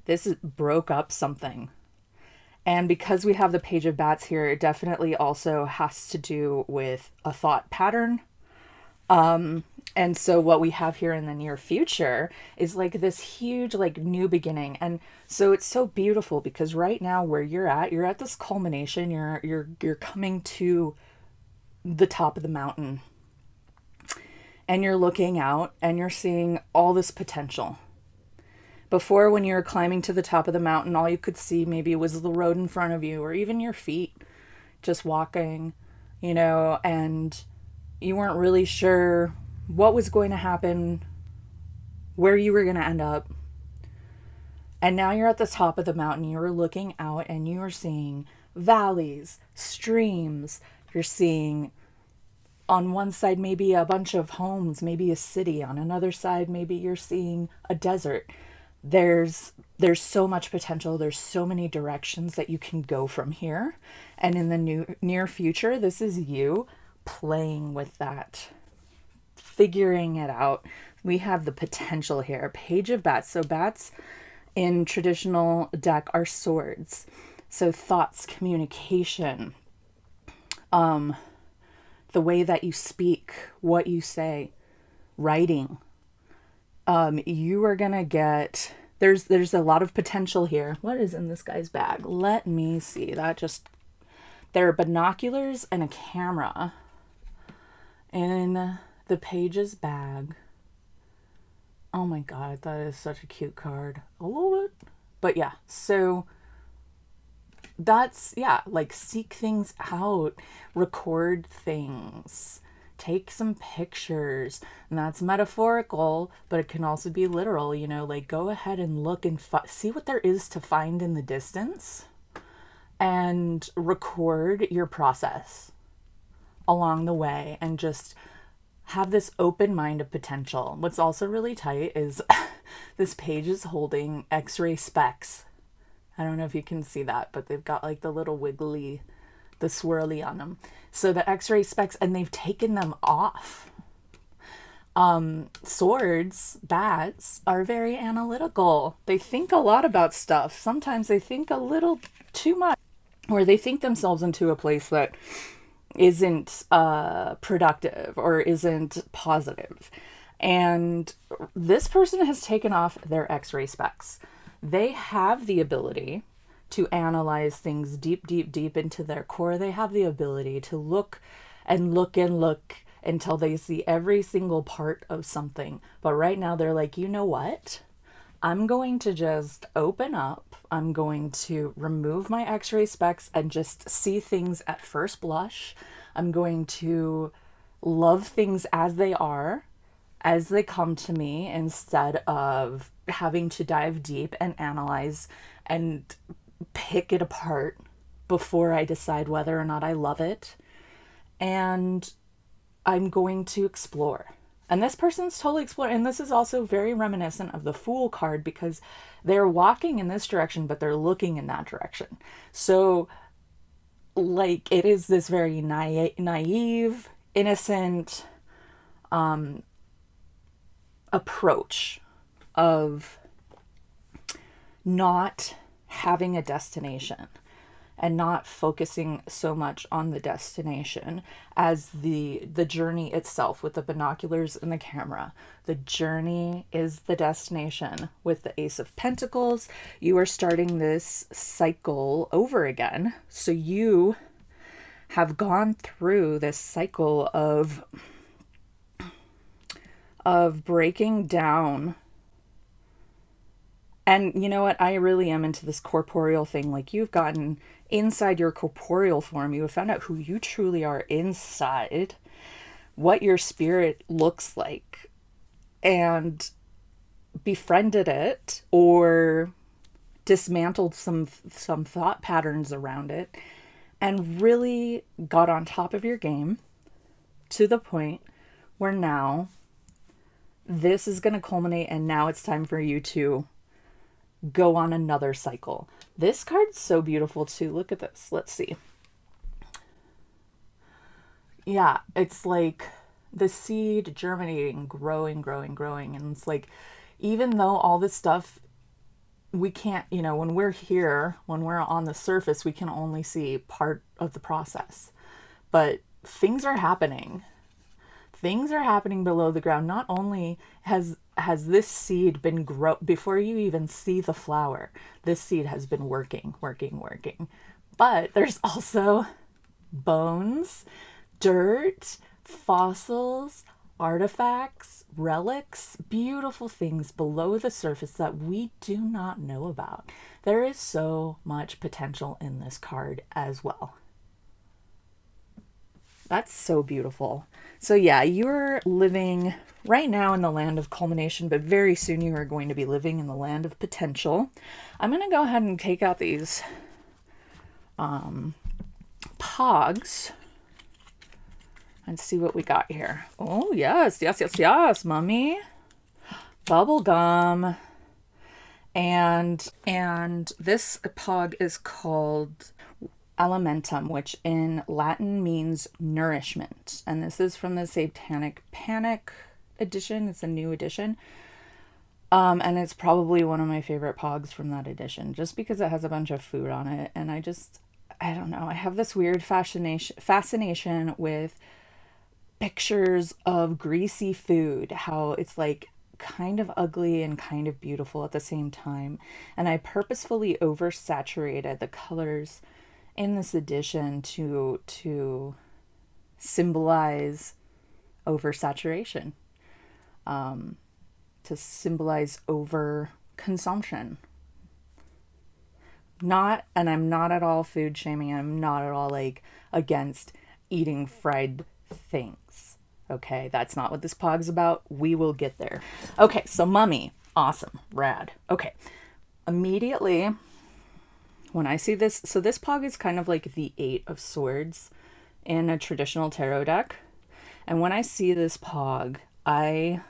This broke up something. And because we have the Page of Bats here, it definitely also has to do with a thought pattern. And so what we have here in the near future is like this huge, like, new beginning. And so it's so beautiful because right now where you're at this culmination, you're coming to the top of the mountain and you're looking out and you're seeing all this potential. Before, when you were climbing to the top of the mountain, all you could see maybe was the road in front of you or even your feet just walking, and you weren't really sure what was going to happen, where you were going to end up. And now you're at the top of the mountain, you're looking out and you are seeing valleys, streams. You're seeing on one side maybe a bunch of homes, maybe a city. On another side, maybe you're seeing a desert. There's so much potential. There's so many directions that you can go from here. And in the near future, this is you playing with that, figuring it out. We have the potential here. Page of Bats. So bats in traditional deck are swords. So thoughts, communication, the way that you speak, what you say, writing. You are gonna get, there's a lot of potential here. What is in this guy's bag? Let me see. There are binoculars and a camera in the Page's bag. Oh my god, that is such a cute card. I love it. But yeah, so that's, like, seek things out, record things, take some pictures. And that's metaphorical, but it can also be literal, like go ahead and look and see what there is to find in the distance and record your process along the way and just have this open mind of potential. What's also really tight is this page is holding X-ray specs. I don't know if you can see that, but they've got like the little wiggly, the swirly on them. So the X-ray specs, and they've taken them off. Swords, bats, are very analytical. They think a lot about stuff. Sometimes they think a little too much, or they think themselves into a place that isn't productive or isn't positive. And this person has taken off their x-ray specs. They have the ability to analyze things deep, deep, deep into their core. They have the ability to look and look and look until they see every single part of something. But right now they're like, you know what? I'm going to just open up. I'm going to remove my x-ray specs and just see things at first blush. I'm going to love things as they are, as they come to me, instead of having to dive deep and analyze and pick it apart before I decide whether or not I love it. And I'm going to explore. And this person's totally exploring. And this is also very reminiscent of the Fool card, because they're walking in this direction, but they're looking in that direction. So, like, it is this very naive, innocent approach of not having a destination and not focusing so much on the destination as the journey itself with the binoculars and the camera. The journey is the destination. With the Ace of Pentacles, you are starting this cycle over again. So you have gone through this cycle of breaking down. And you know what? I really am into this corporeal thing. Like, you've gotten inside your corporeal form. You have found out who you truly are inside, what your spirit looks like, and befriended it or dismantled some thought patterns around it, and really got on top of your game to the point where now this is going to culminate, and now it's time for you to go on another cycle. This card's so beautiful too. Look at this. Let's see. Yeah, it's like the seed germinating, growing, growing, growing. And it's like, even though all this stuff, we can't, when we're here, when we're on the surface, we can only see part of the process. But things are happening. Things are happening below the ground. Not only has this seed been before you even see the flower, this seed has been working. But there's also bones, dirt, fossils, artifacts, relics, beautiful things below the surface that we do not know about. There is so much potential in this card as well. That's so beautiful. So yeah, you're living right now in the land of culmination, but very soon you are going to be living in the land of potential. I'm going to go ahead and take out these Pogs and see what we got here. Oh, yes, mommy. Bubblegum. And this Pog is called Alimentum, which in Latin means nourishment. And this is from the Satanic Panic edition. It's a new edition. And it's probably one of my favorite Pogs from that edition, just because it has a bunch of food on it. And I don't know, I have this weird fascination with pictures of greasy food, how it's like kind of ugly and kind of beautiful at the same time. And I purposefully oversaturated the colors in this edition to symbolize oversaturation, to symbolize over consumption. And I'm not at all food shaming. I'm not at all like against eating fried things. Okay, that's not what this Pog's about. We will get there. Okay, so mummy, awesome, rad. Okay, immediately when I see this, so this Pog is kind of like the 8 of Swords in a traditional tarot deck. And when I see this Pog, I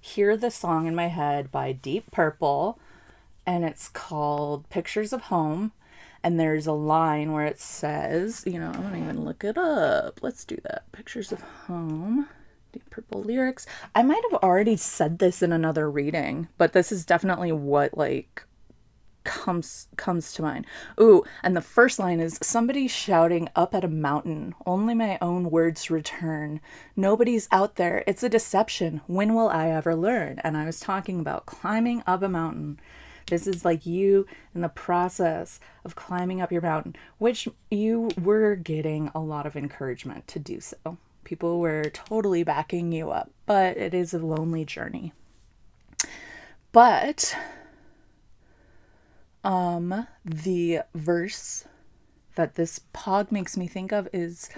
hear the song in my head by Deep Purple, and it's called Pictures of Home. And there's a line where it says, you know, I don't even look it up. Let's do that. Pictures of home. Deep Purple lyrics. I might have already said this in another reading, but this is definitely what like comes to mind. Ooh, and the first line is somebody shouting up at a mountain. Only my own words return. Nobody's out there. It's a deception. When will I ever learn? And I was talking about climbing up a mountain. This is like you in the process of climbing up your mountain, which you were getting a lot of encouragement to do so. People were totally backing you up, but it is a lonely journey. But the verse that this pog makes me think of is,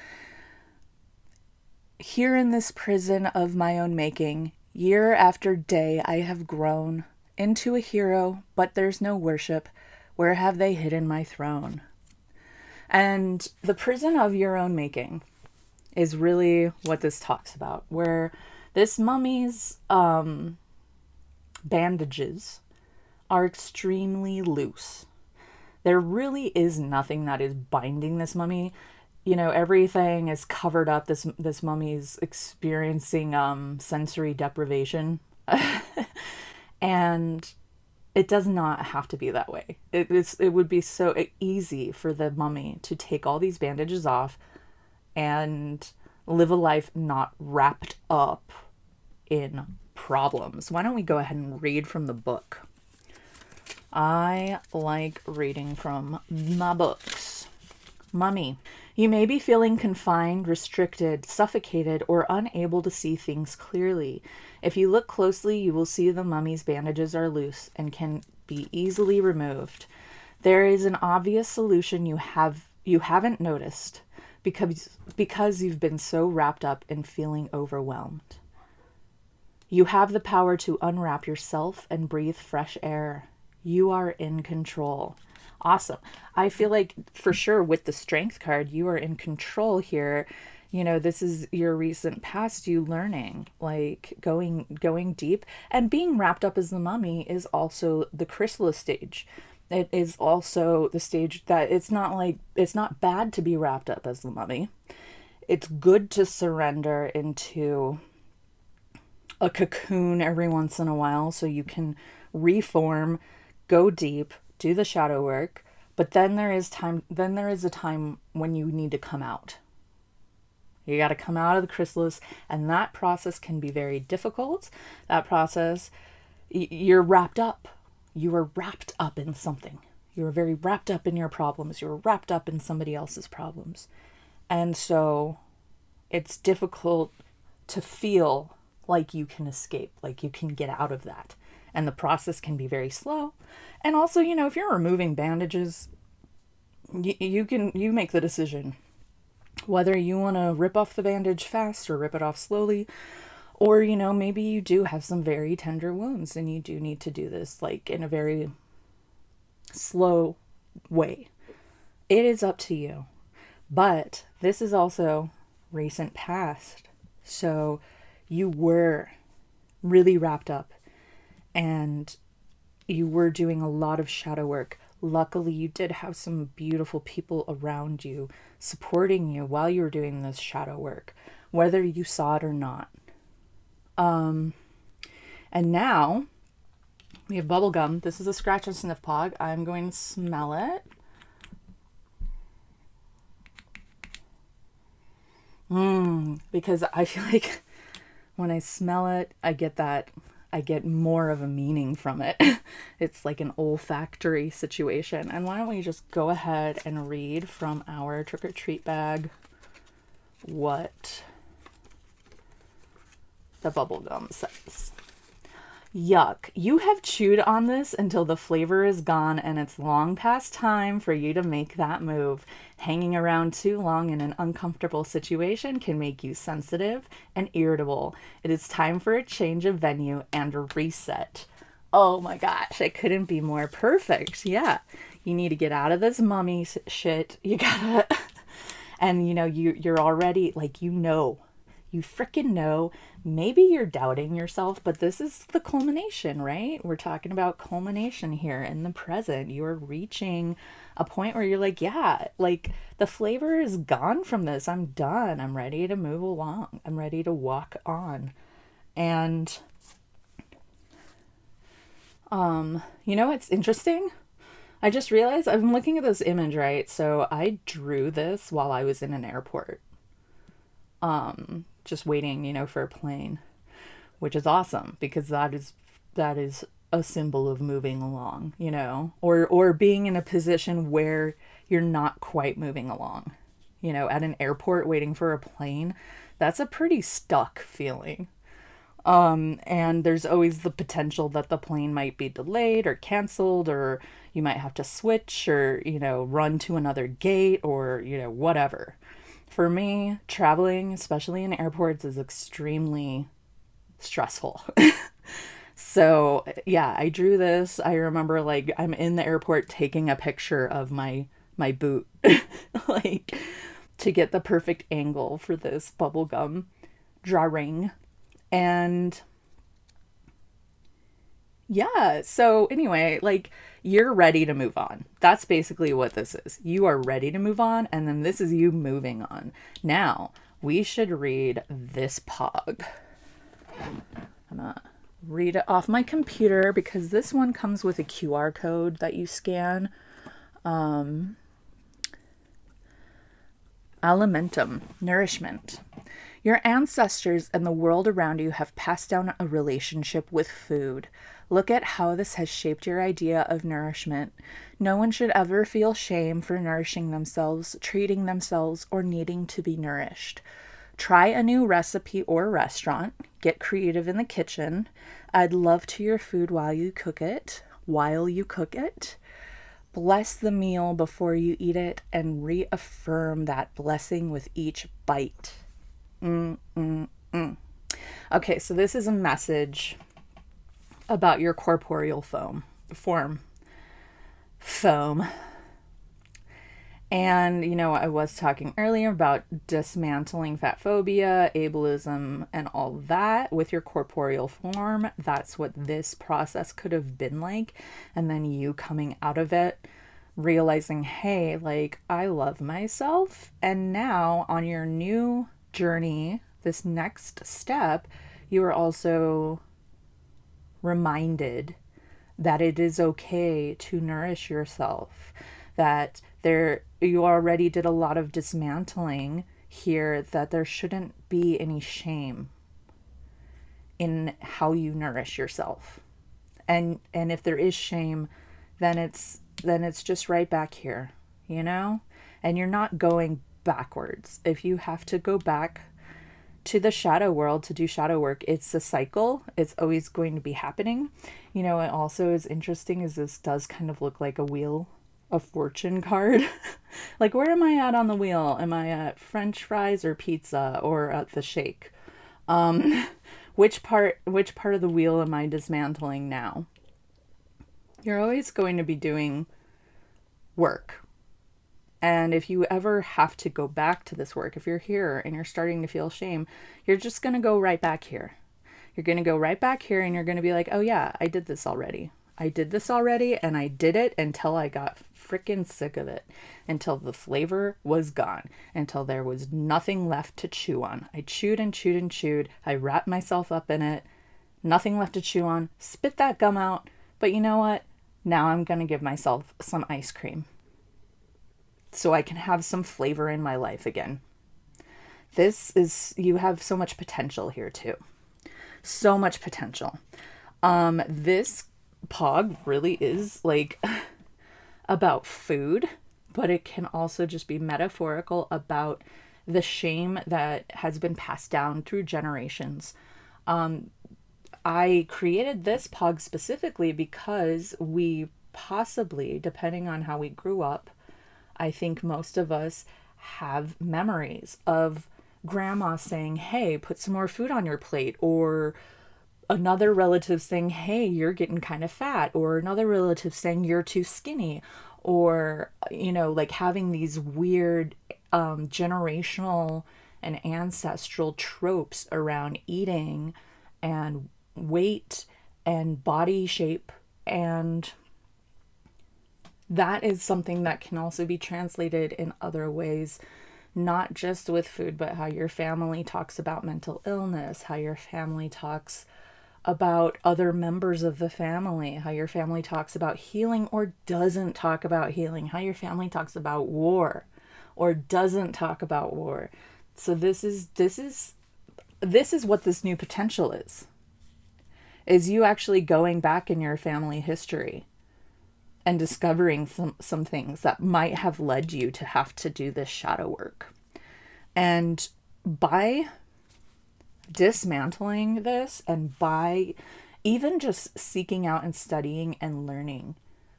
here in this prison of my own making, year after day I have grown into a hero, but there's no worship. Where have they hidden my throne? And the prison of your own making is really what this talks about, where this mummy's bandages are extremely loose. There really is nothing that is binding this mummy. You know, everything is covered up. This mummy's experiencing sensory deprivation. And it does not have to be that way. It would be so easy for the mummy to take all these bandages off and live a life not wrapped up in problems. Why don't we go ahead and read from the book? I like reading from my books. Mummy, you may be feeling confined, restricted, suffocated, or unable to see things clearly. If you look closely, you will see the mummy's bandages are loose and can be easily removed. There is an obvious solution you haven't noticed because you've been so wrapped up in feeling overwhelmed. You have the power to unwrap yourself and breathe fresh air. You are in control. Awesome. I feel like for sure with the strength card, you are in control here. You know, this is your recent past, you learning, like going deep, and being wrapped up as the mummy is also the chrysalis stage. It is also the stage that it's not bad to be wrapped up as the mummy. It's good to surrender into a cocoon every once in a while so you can reform, go deep, do the shadow work, but then there is a time when you need to come out. You got to come out of the chrysalis, and that process can be very difficult. That process, you're wrapped up. You are wrapped up in something. You are very wrapped up in your problems. You are wrapped up in somebody else's problems. And so it's difficult to feel like you can escape, like you can get out of that. And the process can be very slow. And also, you know, if you're removing bandages, you make the decision whether you want to rip off the bandage fast or rip it off slowly, or, you know, maybe you do have some very tender wounds and you do need to do this like in a very slow way. It is up to you. But this is also recent past. So you were really wrapped up and you were doing a lot of shadow work. Luckily, you did have some beautiful people around you supporting you while you were doing this shadow work, whether you saw it or not. And now we have bubblegum. This is a scratch and sniff pog. I'm going to smell it. Because I feel like when I smell it, I get more of a meaning from it. It's like an olfactory situation. And why don't we just go ahead and read from our trick-or-treat bag what the bubblegum says. Yuck. You have chewed on this until the flavor is gone and it's long past time for you to make that move. Hanging around too long in an uncomfortable situation can make you sensitive and irritable. It is time for a change of venue and a reset. Oh my gosh, it couldn't be more perfect. Yeah. You need to get out of this mummy shit. You gotta, and you know, you're already like, you freaking know, maybe you're doubting yourself, but this is the culmination, right? We're talking about culmination here in the present. You are reaching a point where you're like, yeah, like the flavor is gone from this. I'm done. I'm ready to move along. I'm ready to walk on. And you know what's interesting? I just realized I'm looking at this image, right? So I drew this while I was in an airport, just waiting, for a plane, which is awesome because that is a symbol of moving along, or being in a position where you're not quite moving along, at an airport waiting for a plane. That's a pretty stuck feeling. And there's always the potential that the plane might be delayed or canceled, or you might have to switch or, run to another gate or, whatever. For me, traveling, especially in airports, is extremely stressful. So, yeah, I drew this. I remember like I'm in the airport taking a picture of my boot like to get the perfect angle for this bubblegum drawing. And yeah, so anyway, like you're ready to move on. That's basically what this is. You are ready to move on, and then this is you moving on. Now, we should read this pog. I'm gonna read it off my computer because this one comes with a QR code that you scan. Alimentum, nourishment. Your ancestors and the world around you have passed down a relationship with food. Look at how this has shaped your idea of nourishment. No one should ever feel shame for nourishing themselves, treating themselves, or needing to be nourished. Try a new recipe or restaurant. Get creative in the kitchen. Add love to your food while you cook it. Bless the meal before you eat it and reaffirm that blessing with each bite. Okay, so this is a message about your corporeal form. And, I was talking earlier about dismantling fat phobia, ableism, and all that with your corporeal form. That's what this process could have been like. And then you coming out of it, realizing, hey, like, I love myself. And now on your new journey, this next step, you are also reminded that it is okay to nourish yourself, that you already did a lot of dismantling here, that there shouldn't be any shame in how you nourish yourself. And if there is shame, then it's just right back here, and you're not going backwards. If you have to go back to the shadow world to do shadow work, it's a cycle. It's always going to be happening. It also is interesting is this does kind of look like a wheel of fortune card. Like, where am I at on the wheel? Am I at French fries or pizza or at the shake? Which part of the wheel am I dismantling now? You're always going to be doing work. And if you ever have to go back to this work, if you're here and you're starting to feel shame, you're just going to go right back here. You're going to go right back here and you're going to be like, oh yeah, I did this already. And I did it until I got freaking sick of it, until the flavor was gone, until there was nothing left to chew on. I chewed and chewed and chewed. I wrapped myself up in it. Nothing left to chew on. Spit that gum out. But you know what? Now I'm going to give myself some ice cream so I can have some flavor in my life again. You have so much potential here too. So much potential. This pog really is like about food, but it can also just be metaphorical about the shame that has been passed down through generations. I created this pog specifically because we possibly, depending on how we grew up, I think most of us have memories of grandma saying, hey, put some more food on your plate, or another relative saying, hey, you're getting kind of fat, or another relative saying you're too skinny, or, like having these weird generational and ancestral tropes around eating and weight and body shape and that is something that can also be translated in other ways, not just with food, but how your family talks about mental illness, how your family talks about other members of the family, how your family talks about healing or doesn't talk about healing, how your family talks about war or doesn't talk about war. So this is what this new potential is you actually going back in your family history and discovering some things that might have led you to have to do this shadow work. And by dismantling this, and by even just seeking out and studying and learning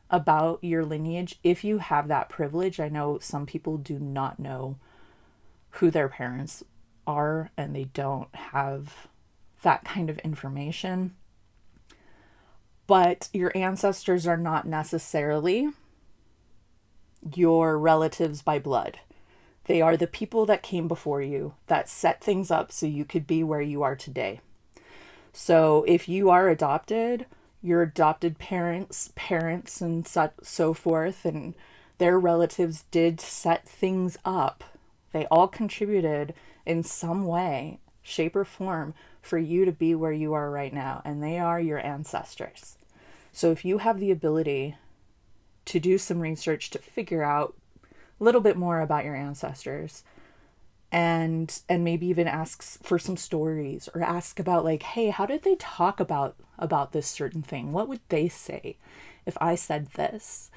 about your lineage, if you have that privilege, I know some people do not know who their parents are and they don't have that kind of information. But your ancestors are not necessarily your relatives by blood. They are the people that came before you, that set things up so you could be where you are today. So if you are adopted, your adopted parents, and so forth, and their relatives did set things up. They all contributed in some way, shape, or form for you to be where you are right now, and they are your ancestors. So if you have the ability to do some research to figure out a little bit more about your ancestors, and maybe even ask for some stories, or ask about like, hey, how did they talk about this certain thing? What would they say if I said this?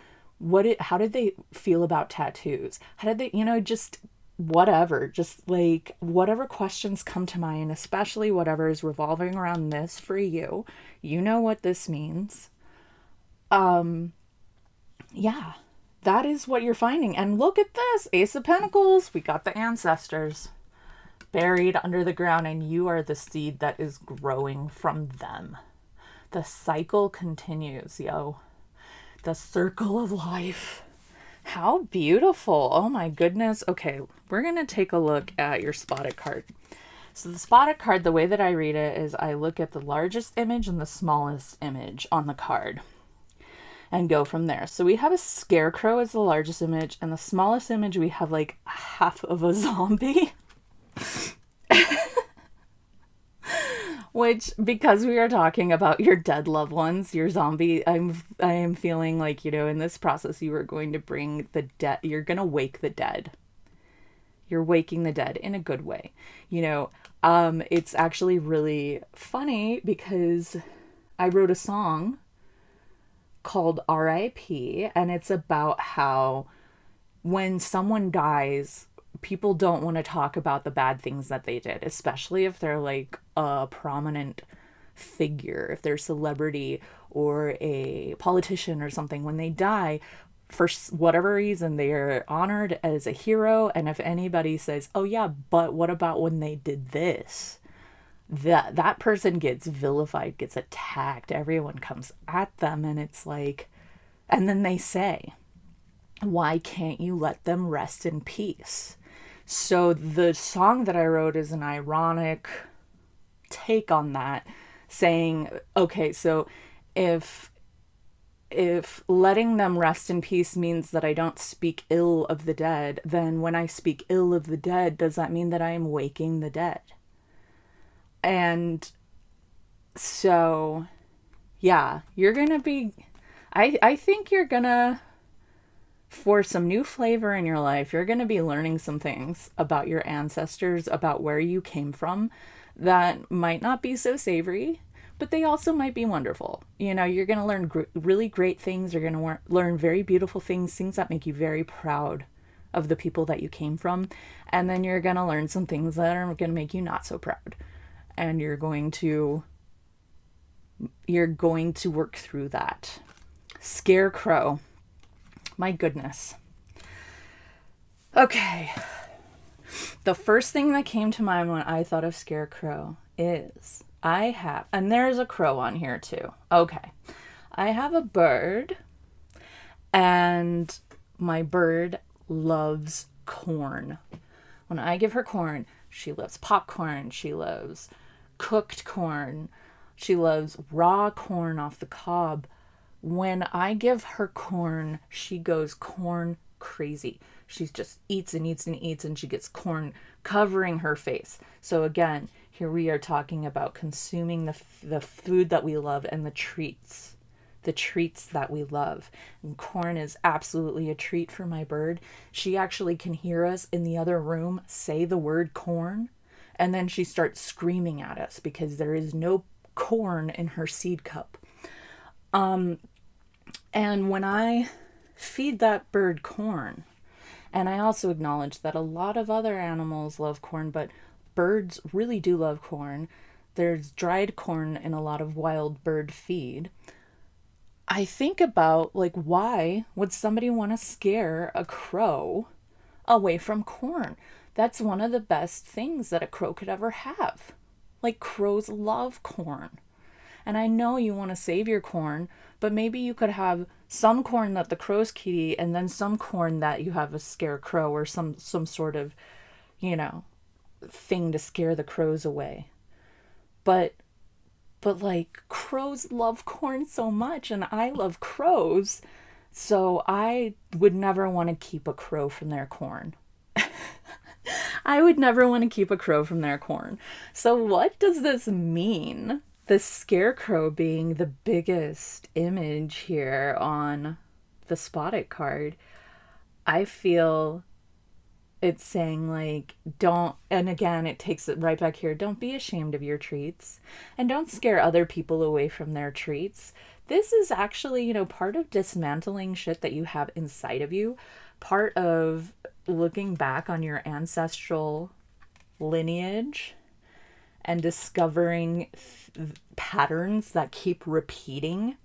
How did they feel about tattoos? How did they, just whatever, just like whatever questions come to mind, especially whatever is revolving around this for you. You know what this means. Yeah, that is what you're finding. And look at this, Ace of Pentacles. We got the ancestors buried under the ground, and you are the seed that is growing from them. The cycle continues, yo. The circle of life. How beautiful. Oh my goodness. Okay, we're going to take a look at your spotted card. So the spotted card, the way that I read it is I look at the largest image and the smallest image on the card and go from there. So we have a scarecrow as the largest image, and the smallest image we have like half of a zombie. Which, because we are talking about your dead loved ones, your zombie, I am feeling like, in this process you are going to bring the dead, you're going to wake the dead. You're waking the dead in a good way. It's actually really funny because I wrote a song called R.I.P. and it's about how when someone dies, people don't want to talk about the bad things that they did, especially if they're like a prominent figure, if they're a celebrity or a politician or something. When they die, for whatever reason, they are honored as a hero. And if anybody says, oh yeah, but what about when they did this? That person gets vilified, gets attacked, everyone comes at them, and it's like, and then they say, why can't you let them rest in peace? So the song that I wrote is an ironic take on that, saying, okay, so if letting them rest in peace means that I don't speak ill of the dead, then when I speak ill of the dead, does that mean that I am waking the dead? And so, yeah, you're going to be, I think you're going to, for some new flavor in your life, you're going to be learning some things about your ancestors, about where you came from, that might not be so savory, but they also might be wonderful. You're going to learn really great things. You're going to learn very beautiful things that make you very proud of the people that you came from. And then you're going to learn some things that are going to make you not so proud. And you're going to work through that. Scarecrow. My goodness. Okay. The first thing that came to mind when I thought of scarecrow is and there's a crow on here too. Okay. I have a bird, and my bird loves corn. When I give her corn, she loves popcorn. She loves cooked corn. She loves raw corn off the cob, When I give her corn, she goes corn crazy. She just eats and eats and eats, and she gets corn covering her face. So again, here we are talking about consuming the food that we love and the treats that we love. And corn is absolutely a treat for my bird. She actually can hear us in the other room say the word corn, and then she starts screaming at us because there is no corn in her seed cup. And when I feed that bird corn, and I also acknowledge that a lot of other animals love corn, but birds really do love corn. There's dried corn in a lot of wild bird feed. I think about, like, why would somebody want to scare a crow away from corn? That's one of the best things that a crow could ever have. Like, crows love corn. And I know you want to save your corn, but maybe you could have some corn that the crows could eat and then some corn that you have a scarecrow or some sort of, thing to scare the crows away. But like, crows love corn so much, and I love crows, so I would never want to keep a crow from their corn. I would never want to keep a crow from their corn. So what does this mean? The scarecrow being the biggest image here on the spotted card. I feel it's saying, like, don't, and again, it takes it right back here. Don't be ashamed of your treats, and don't scare other people away from their treats. This is actually, part of dismantling shit that you have inside of you, part of looking back on your ancestral lineage and discovering patterns that keep repeating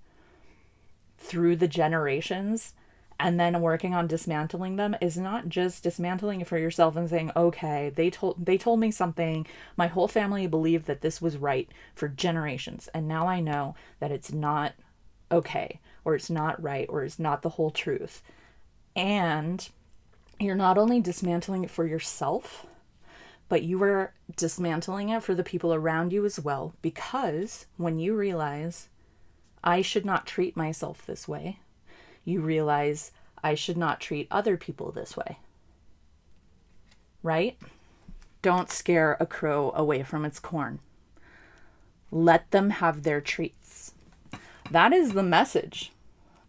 through the generations, and then working on dismantling them is not just dismantling it for yourself and saying, okay, they told me something, my whole family believed that this was right for generations, and now I know that it's not okay, or it's not right, or it's not the whole truth. And you're not only dismantling it for yourself, but you are dismantling it for the people around you as well, because when you realize, I should not treat myself this way, you realize I should not treat other people this way. Right? Don't scare a crow away from its corn. Let them have their treats. That is the message.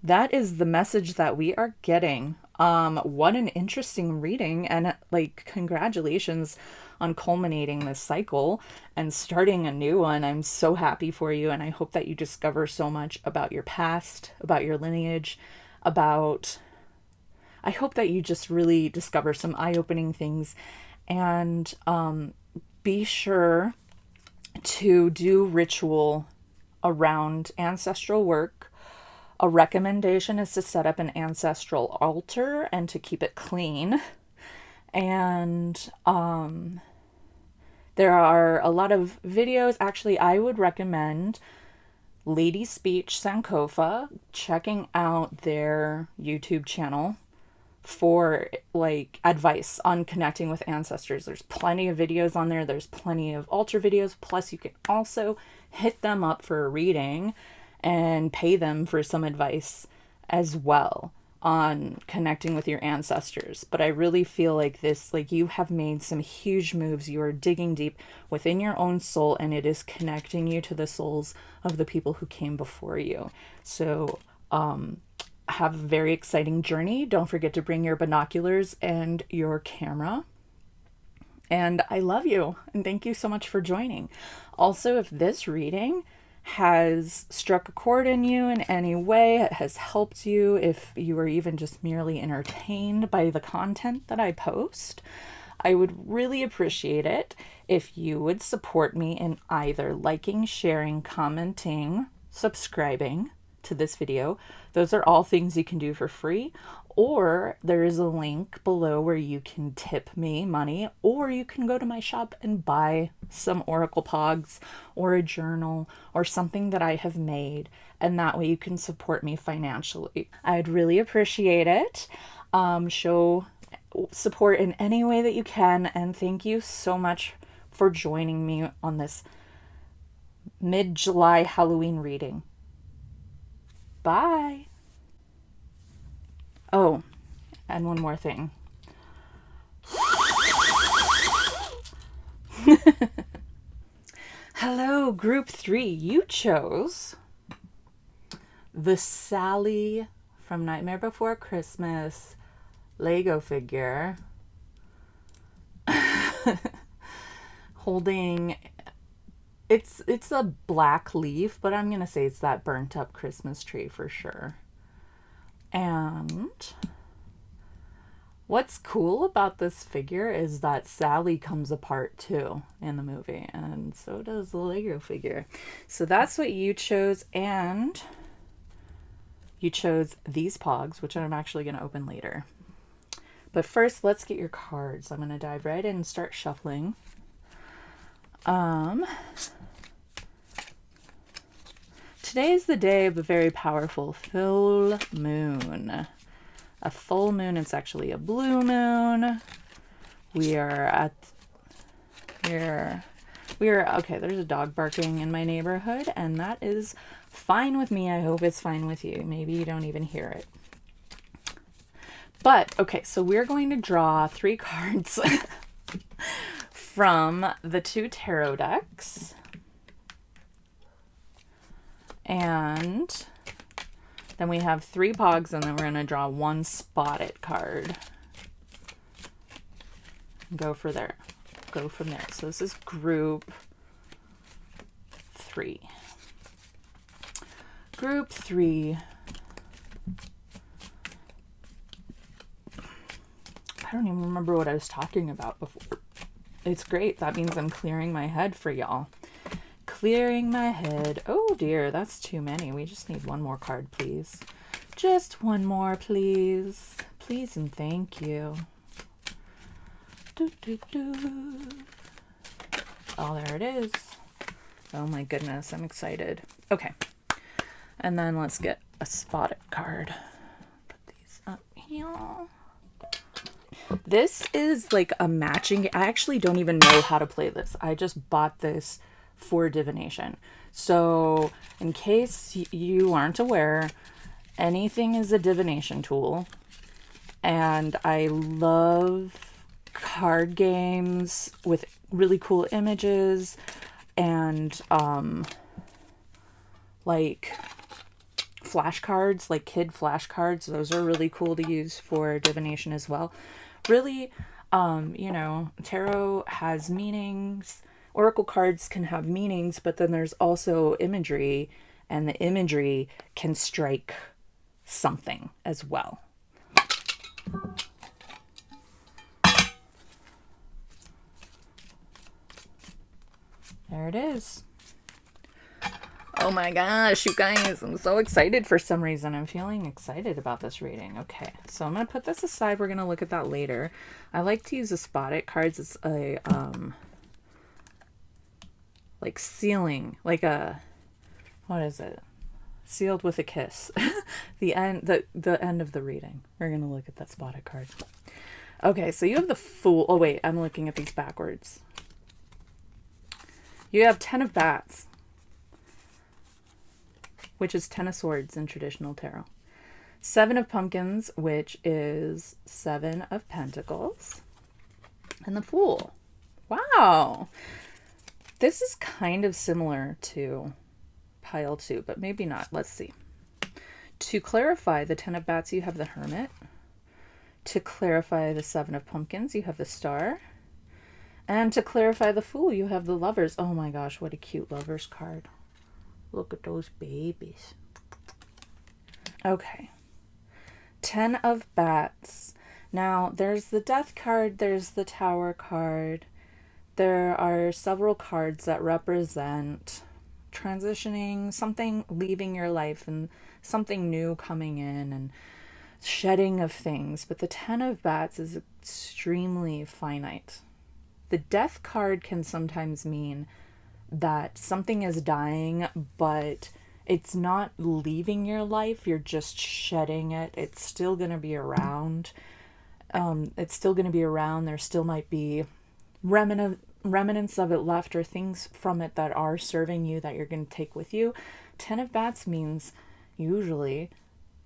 That is the message that we are getting. What an interesting reading, and congratulations on culminating this cycle and starting a new one. I'm so happy for you, and I hope that you discover so much about your past, about your lineage, I hope that you just really discover some eye-opening things, and be sure to do ritual around ancestral work. A recommendation is to set up an ancestral altar and to keep it clean. And there are a lot of videos. Actually, I would recommend Lady Speech Sankofa checking out their YouTube channel for advice on connecting with ancestors. There's plenty of videos on there. There's plenty of altar videos. Plus, you can also hit them up for a reading and pay them for some advice as well on connecting with your ancestors. But I really feel like this, you have made some huge moves. You are digging deep within your own soul, and it is connecting you to the souls of the people who came before you. So have a very exciting journey. Don't forget to bring your binoculars and your camera. And I love you, and thank you so much for joining. Also, if this reading has struck a chord in you in any way, it has helped you, if you are even just merely entertained by the content that I post, I would really appreciate it if you would support me in either liking, sharing, commenting, subscribing to this video. Those are all things you can do for free, or there is a link below where you can tip me money, or you can go to my shop and buy some Oracle Pogs or a journal or something that I have made, and that way you can support me financially. I'd really appreciate it. Show support in any way that you can, and thank you so much for joining me on this mid-July Halloween reading. Bye. Bye. Oh, and one more thing. Hello, group 3. You chose the Sally from Nightmare Before Christmas Lego figure holding, it's a black leaf, but I'm gonna say it's that burnt up Christmas tree for sure. And what's cool about this figure is that Sally comes apart too in the movie, and so does the Lego figure. So that's what you chose, and you chose these Pogs, which I'm actually going to open later. But first, let's get your cards. I'm going to dive right in and start shuffling. Today is the day of a very powerful full moon. A full moon, it's actually a blue moon. Okay, there's a dog barking in my neighborhood, and that is fine with me. I hope it's fine with you. Maybe you don't even hear it. But, okay, so we're going to draw 3 cards from the 2 tarot decks. And then we have 3 Pogs, and then we're going to draw 1 spotted card. Go from there. So this is group 3. Group 3. I don't even remember what I was talking about before. It's great. That means I'm clearing my head for y'all. Clearing my head. Oh dear, that's too many. We just need 1 more card, please. Just 1 more, please. Please and thank you. Oh, there it is. Oh my goodness, I'm excited. Okay. And then let's get a spotted card. Put these up here. This is like a matching. I actually don't even know how to play this. I just bought this for divination. So in case you aren't aware, anything is a divination tool. And I love card games with really cool images and like flashcards, like kid flashcards. Those are really cool to use for divination as well. Really, tarot has meanings. Oracle cards can have meanings, but then there's also imagery, and the imagery can strike something as well. There it is. Oh my gosh, you guys, I'm so excited for some reason. I'm feeling excited about this reading. Okay, so I'm going to put this aside. We're going to look at that later. I like to use the spotted cards. It's a, like sealing, like a, what is it? Sealed with a kiss. the end of the reading. We're going to look at that spotted card. Okay, so you have the Fool. Oh wait, I'm looking at these backwards. You have 10 of Bats, which is 10 of Swords in traditional tarot. 7 of Pumpkins, which is 7 of Pentacles. And the Fool. Wow. This is kind of similar to pile 2, but maybe not. Let's see. To clarify the 10 of Bats, you have the Hermit. To clarify the 7 of Pumpkins, you have the Star. And to clarify the Fool, you have the Lovers. Oh my gosh, what a cute Lovers card. Look at those babies. Okay. 10 of Bats. Now, there's the Death card, there's the Tower card. There are several cards that represent transitioning, something leaving your life and something new coming in and shedding of things. But the 10 of Bats is extremely finite. The Death card can sometimes mean that something is dying, but it's not leaving your life. You're just shedding it. It's still going to be around. There still might be remnants of it left, or things from it that are serving you that you're going to take with you. 10 of Bats means usually,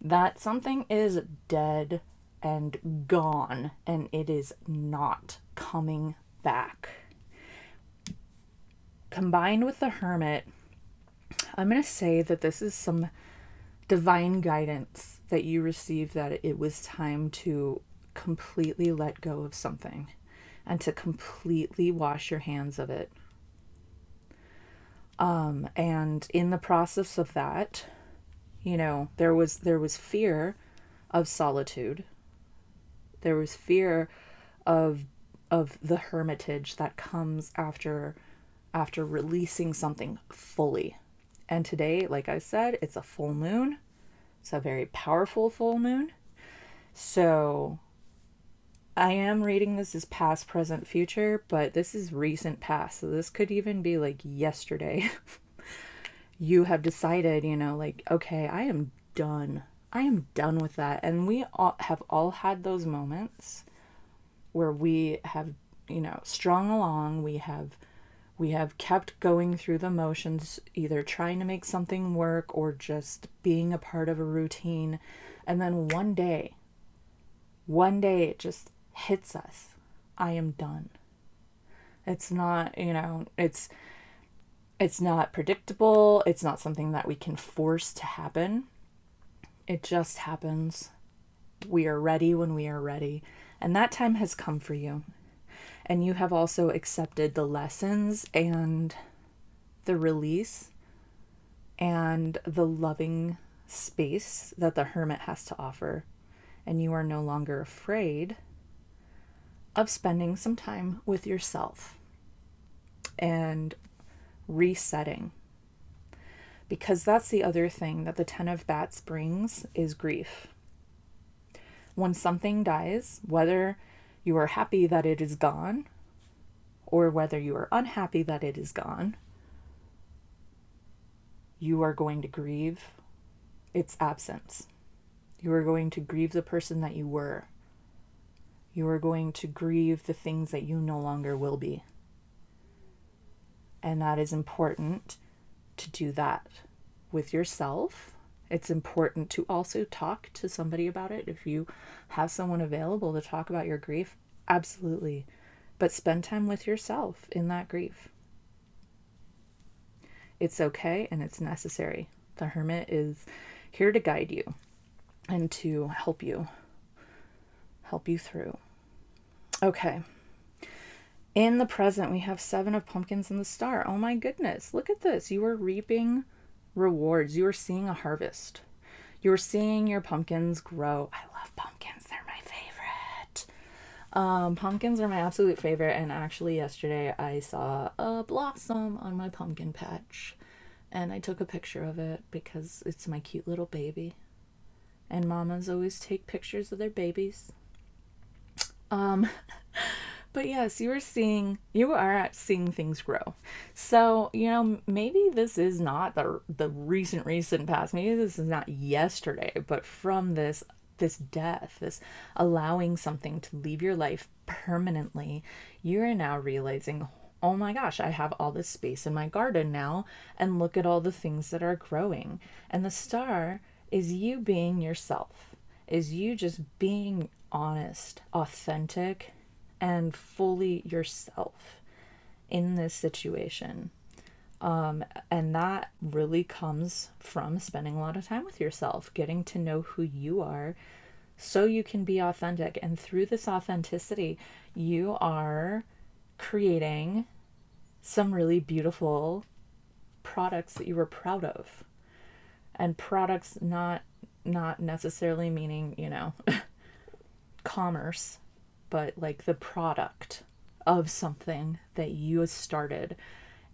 that something is dead and gone and it is not coming back. Combined with the Hermit, I'm going to say that this is some divine guidance that you received, that it was time to completely let go of something and to completely wash your hands of it. And in the process of that, you know, there was fear of solitude. There was fear of the hermitage that comes after releasing something fully. And today, like I said, it's a full moon. It's a very powerful full moon. So I am reading this as past, present, future, but this is recent past. So this could even be like yesterday. You have decided, you know, like, okay, I am done. I am done with that. And we all have had those moments where we have, you know, strung along. We have kept going through the motions, either trying to make something work or just being a part of a routine. And then one day it just hits us. I am done. It's not, you know, it's not predictable. It's not something that we can force to happen. It just happens. We are ready when we are ready. And that time has come for you. And you have also accepted the lessons and the release and the loving space that the Hermit has to offer. And you are no longer afraid of spending some time with yourself and resetting. Because that's the other thing that the Ten of Bats brings, is grief. When something dies, whether you are happy that it is gone or whether you are unhappy that it is gone, you are going to grieve its absence. You are going to grieve the person that you were. You are going to grieve the things that you no longer will be. And that is important to do that with yourself. It's important to also talk to somebody about it. If you have someone available to talk about your grief, absolutely. But spend time with yourself in that grief. It's okay and it's necessary. The Hermit is here to guide you and to help you through. Okay. In the present, we have 7 of Pumpkins and the Star. Oh my goodness, look at this. You are reaping rewards. You are seeing a harvest. You are seeing your pumpkins grow. I love pumpkins. They're my favorite. Pumpkins are my absolute favorite. And actually yesterday I saw a blossom on my pumpkin patch. And I took a picture of it because it's my cute little baby. And mamas always take pictures of their babies. But yes, you are seeing things grow. So, you know, maybe this is not the recent past. Maybe this is not yesterday, but from this death, this allowing something to leave your life permanently, you're now realizing, oh my gosh, I have all this space in my garden now, and look at all the things that are growing. And the Star is you being yourself, is you just being honest, authentic, and fully yourself in this situation. And that really comes from spending a lot of time with yourself, getting to know who you are so you can be authentic. And through this authenticity, you are creating some really beautiful products that you were proud of. And products not necessarily meaning, you know, commerce, but like the product of something that you started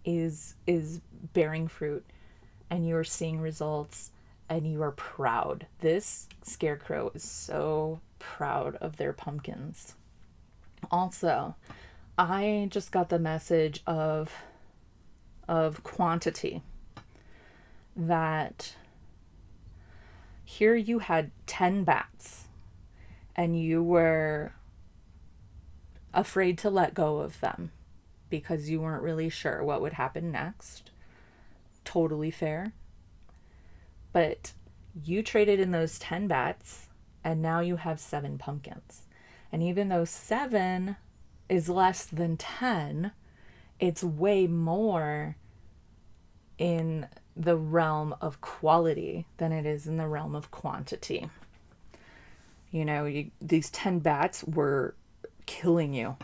is bearing fruit, and you are seeing results, and you are proud. This scarecrow is so proud of their pumpkins. Also, I just got the message of quantity, that here you had 10 bats and you were afraid to let go of them because you weren't really sure what would happen next. Totally fair. But You traded in those 10 bats, and now you have 7 pumpkins. And even though 7 is less than 10, it's way more in the realm of quality than it is in the realm of quantity. You know, these 10 bats were killing you.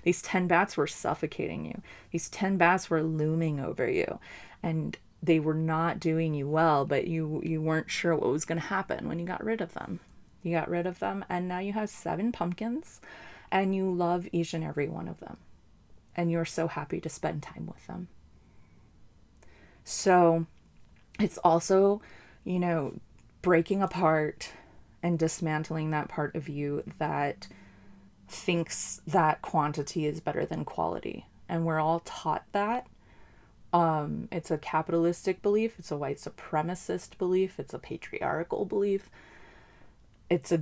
These 10 bats were suffocating you. These 10 bats were looming over you. And they were not doing you well, but you weren't sure what was going to happen when you got rid of them. You got rid of them, and now you have 7 pumpkins, and you love each and every one of them. And you're so happy to spend time with them. So it's also, you know, breaking apart and dismantling that part of you that thinks that quantity is better than quality. And we're all taught that. It's a capitalistic belief. It's a white supremacist belief. It's a patriarchal belief. It's a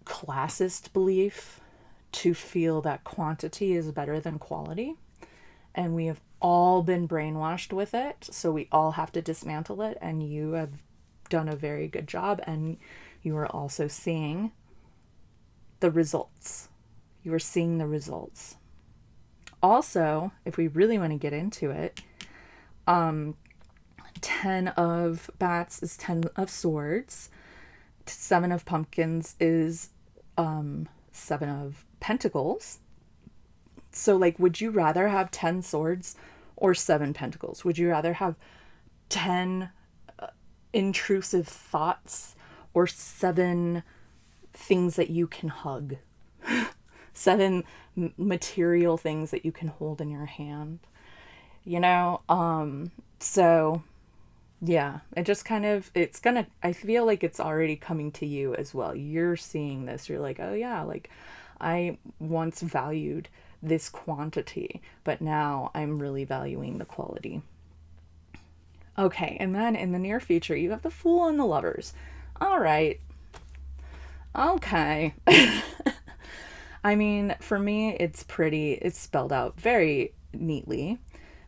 classist belief to feel that quantity is better than quality. And we have all been brainwashed with it. So we all have to dismantle it. And you have done a very good job. And you are also seeing the results. You are seeing the results. Also, if we really want to get into it, 10 of bats is 10 of swords. 7 of pumpkins is 7 of pentacles. So, like, would you rather have 10 swords or 7 pentacles? Would you rather have 10 intrusive thoughts or 7 things that you can hug? 7 material things that you can hold in your hand, you know? So yeah, it just kind of, I feel like it's already coming to you as well. You're seeing this. You're like, oh yeah, like I once valued this quantity, but now I'm really valuing the quality. Okay. And then in the near future, you have the Fool and the Lovers. All right. Okay. I mean, for me, it's spelled out very neatly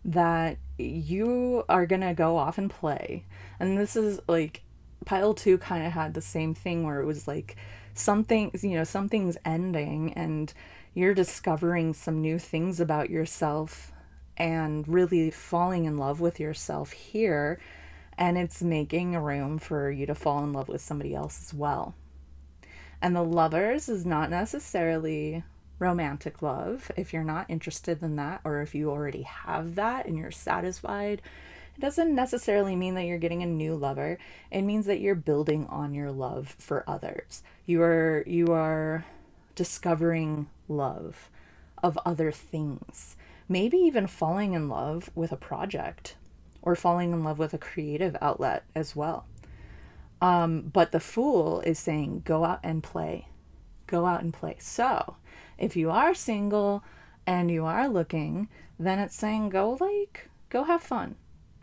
that you are going to go off and play. And this is like, pile 2 kind of had the same thing where it was like something's ending and you're discovering some new things about yourself and really falling in love with yourself here. And it's making room for you to fall in love with somebody else as well. And the Lovers is not necessarily romantic love. If you're not interested in that, or if you already have that and you're satisfied, it doesn't necessarily mean that you're getting a new lover. It means that you're building on your love for others. You are discovering love of other things. Maybe even falling in love with a project or falling in love with a creative outlet as well. But the Fool is saying, go out and play. Go out and play. So if you are single and you are looking, then it's saying, go have fun.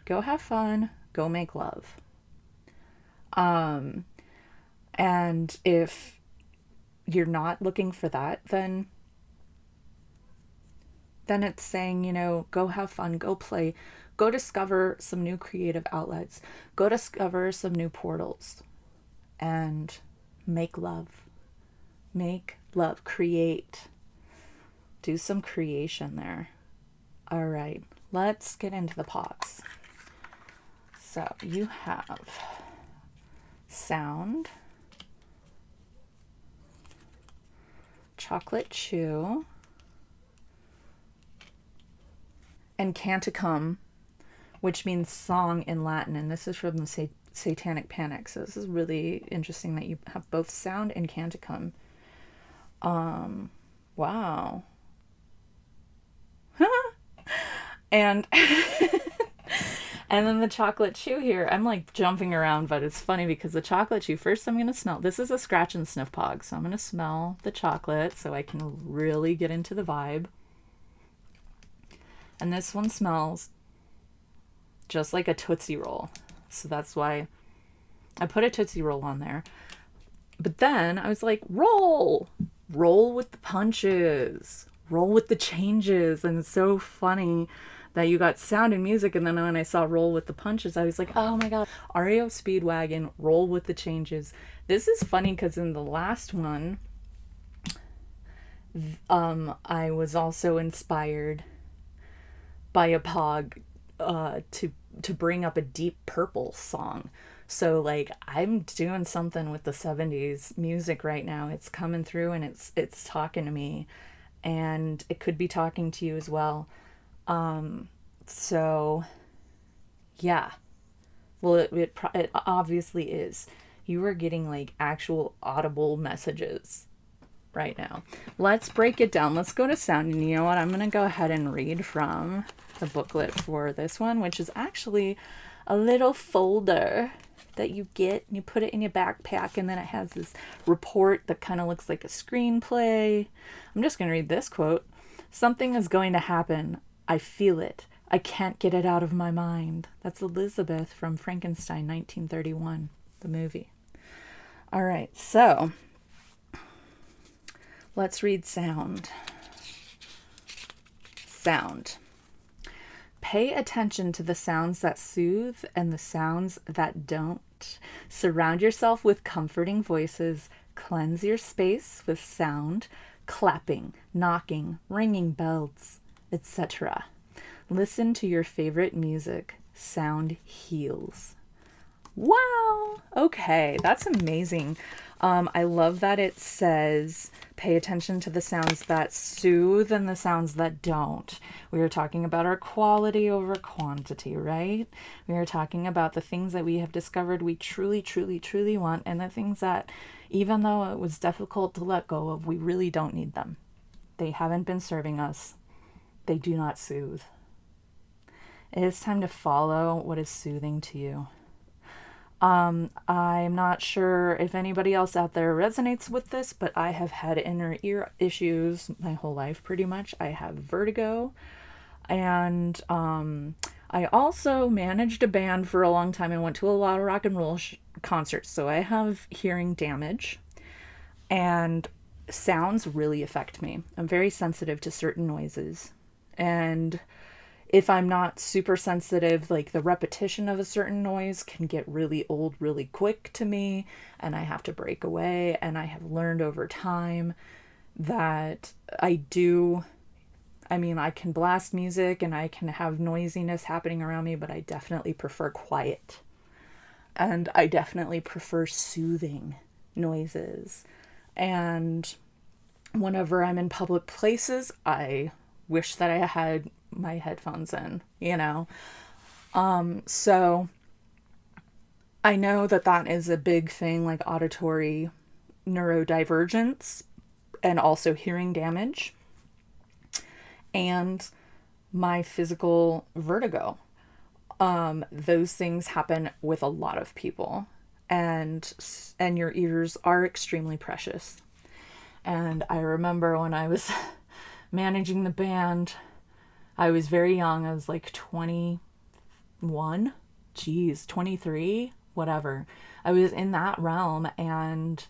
Go have fun. Go make love. And if you're not looking for that, then it's saying, you know, go have fun, go play, go discover some new creative outlets, go discover some new portals, and make love, create, do some creation there. All right, let's get into the Pogs. So you have Sound, Chocolate Chew, and Canticum, which means song in Latin, and this is from the Satanic Panic. So this is really interesting that you have both Sound and Canticum. Wow. And and then the Chocolate Chew here, I'm like jumping around, but it's funny because the Chocolate Chew, first I'm going to smell, this is a scratch and sniff Pog, so I'm going to smell the chocolate so I can really get into the vibe. And this one smells just like a Tootsie Roll. So that's why I put a Tootsie Roll on there. But then I was like, roll with the punches, roll with the changes. And it's so funny that you got sound and music, and then when I saw Roll with the Punches, I was like, oh my god, REO Speedwagon, Roll with the Changes. This is funny because in the last one, I was also inspired by a Pog to bring up a Deep Purple song. So like I'm doing something with the 70s music right now. It's coming through and it's talking to me, and it could be talking to you as well. So yeah. Well, it obviously is. You are getting like actual audible messages right now. Let's break it down. Let's go to sound. And you know what? I'm going to go ahead and read from the booklet for this one, which is actually a little folder that you get and you put it in your backpack, and then it has this report that kind of looks like a screenplay. I'm just going to read this quote. Something is going to happen. I feel it. I can't get it out of my mind. That's Elizabeth from Frankenstein, 1931, the movie. All right, so let's read sound. Sound. Pay attention to the sounds that soothe and the sounds that don't. Surround yourself with comforting voices. Cleanse your space with sound, clapping, knocking, ringing bells, etc. Listen to your favorite music. Sound heals. Wow. Okay, that's amazing. I love that it says pay attention to the sounds that soothe and the sounds that don't. We were talking about our quality over quantity, right? We were talking about the things that we have discovered we truly, truly, truly want, and the things that, even though it was difficult to let go of, we really don't need them. They haven't been serving us. They do not soothe. It is time to follow what is soothing to you. I'm not sure if anybody else out there resonates with this, but I have had inner ear issues my whole life, pretty much. I have vertigo, and I also managed a band for a long time and went to a lot of rock and roll concerts, so I have hearing damage, and sounds really affect me. I'm very sensitive to certain noises, and if I'm not super sensitive, like the repetition of a certain noise can get really old really quick to me, and I have to break away. And I have learned over time that I can blast music and I can have noisiness happening around me, but I definitely prefer quiet. And I definitely prefer soothing noises. And whenever I'm in public places, I wish that I had my headphones in, so I know that is a big thing, like auditory neurodivergence and also hearing damage and my physical vertigo. Those things happen with a lot of people, and your ears are extremely precious. And I remember when I was managing the band, I was very young. I was like 21, 23, whatever. I was in that realm, and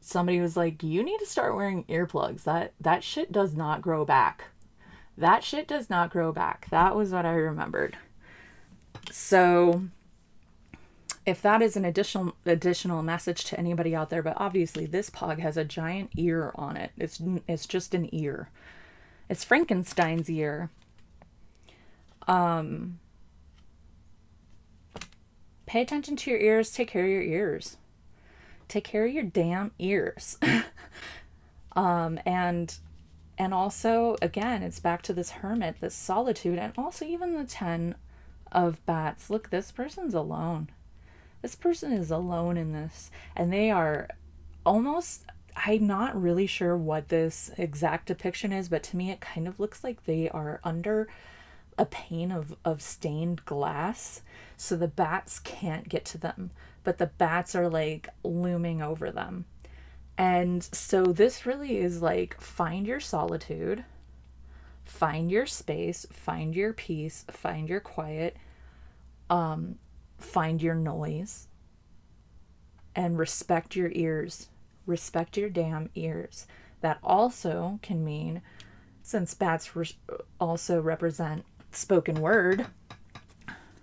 somebody was like, you need to start wearing earplugs. That shit does not grow back. That shit does not grow back. That was what I remembered. So if that is an additional message to anybody out there, but obviously this Pog has a giant ear on it. It's just an ear. It's Frankenstein's ear. Pay attention to your ears. Take care of your ears. Take care of your damn ears. And also, again, it's back to this hermit, this solitude, and also even the 10 of bats. Look, this person's alone. This person is alone in this, and they are almost, I'm not really sure what this exact depiction is, but to me it kind of looks like they are under a pane of stained glass, so the bats can't get to them, but the bats are like looming over them. And so this really is like, find your solitude, find your space, find your peace, find your quiet, find your noise, and respect your ears. Respect your damn ears. That also can mean, since bats also represent spoken word.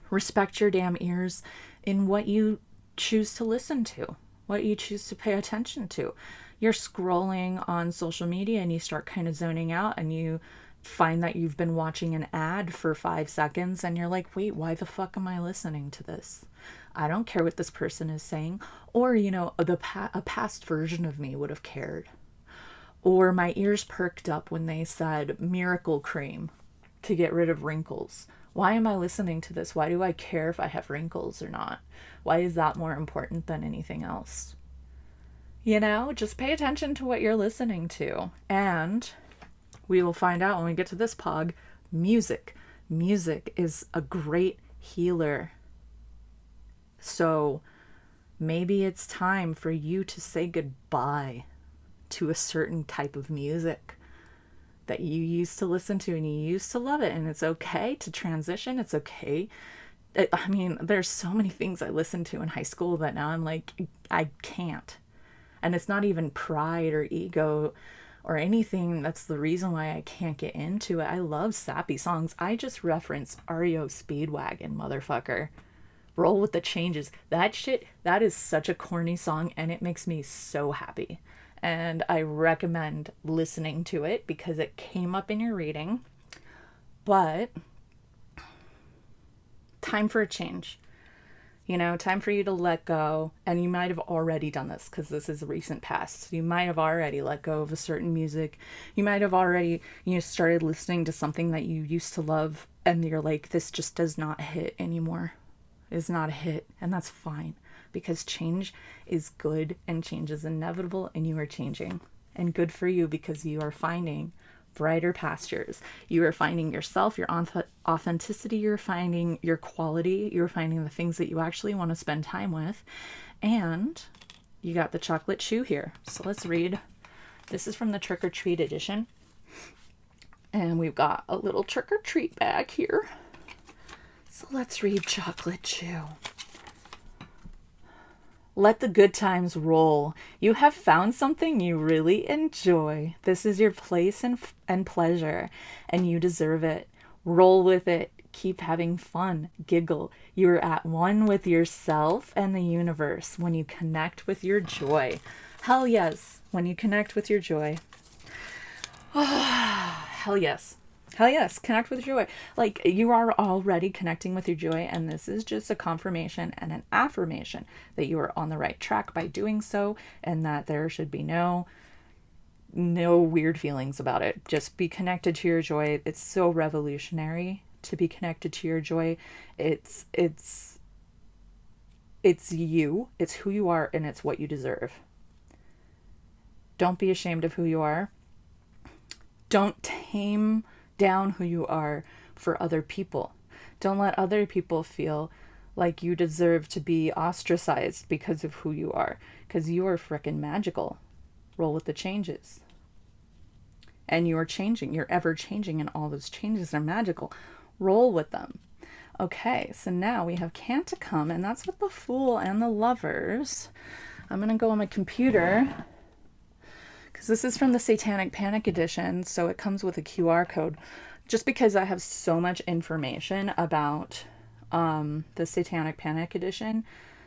Respect your damn ears in what you choose to listen to, what you choose to pay attention to. You're scrolling on social media and you start kind of zoning out and you find that you've been watching an ad for 5 seconds and you're like, wait, why the fuck am I listening to this? I don't care what this person is saying. Or, you know, a past version of me would have cared. Or my ears perked up when they said miracle cream to get rid of wrinkles. Why am I listening to this? Why do I care if I have wrinkles or not? Why is that more important than anything else? You know, just pay attention to what you're listening to. And we will find out when we get to this pog. Music. Music is a great healer. So maybe it's time for you to say goodbye to a certain type of music that you used to listen to and you used to love it. And it's okay to transition. It's okay. I mean, there's so many things I listened to in high school that now I'm like, I can't. And it's not even pride or ego or anything. That's the reason why I can't get into it. I love sappy songs. I just reference REO Speedwagon, motherfucker. Roll with the Changes. That shit, that is such a corny song and it makes me so happy. And I recommend listening to it because it came up in your reading. But time for a change. You know, time for you to let go. And you might have already done this because this is a recent past. You might have already let go of a certain music. You might have already, you know, started listening to something that you used to love and you're like, this just does not hit anymore. It's not a hit. And that's fine. Because change is good and change is inevitable and you are changing. And good for you because you are finding brighter pastures. You are finding yourself, your authenticity, you're finding your quality, you're finding the things that you actually want to spend time with. And you got the chocolate chew here. So let's read. This is from the Trick or Treat edition. And we've got a little trick or treat bag here. So let's read Chocolate Chew. Let the good times roll. You have found something you really enjoy. This is your place and pleasure, and you deserve it. Roll with it. Keep having fun. Giggle. You're at one with yourself and the universe when you connect with your joy. Hell yes, when you connect with your joy. Hell yes. Hell yes, connect with joy. Like, you are already connecting with your joy, and this is just a confirmation and an affirmation that you are on the right track by doing so, and that there should be no weird feelings about it. Just be connected to your joy. It's so revolutionary to be connected to your joy. It's you. It's who you are, and it's what you deserve. Don't be ashamed of who you are. Don't tame down who you are for other people. Don't let other people feel like you deserve to be ostracized because of who you are, because you are frickin' magical. Roll with the changes. And you are changing. You're ever changing, and all those changes are magical. Roll with them. Okay, so now we have Canticum, and that's with the Fool and the Lovers. I'm going to go on my computer because this is from the Satanic Panic edition, so it comes with a QR code. Just because I have so much information about the Satanic Panic edition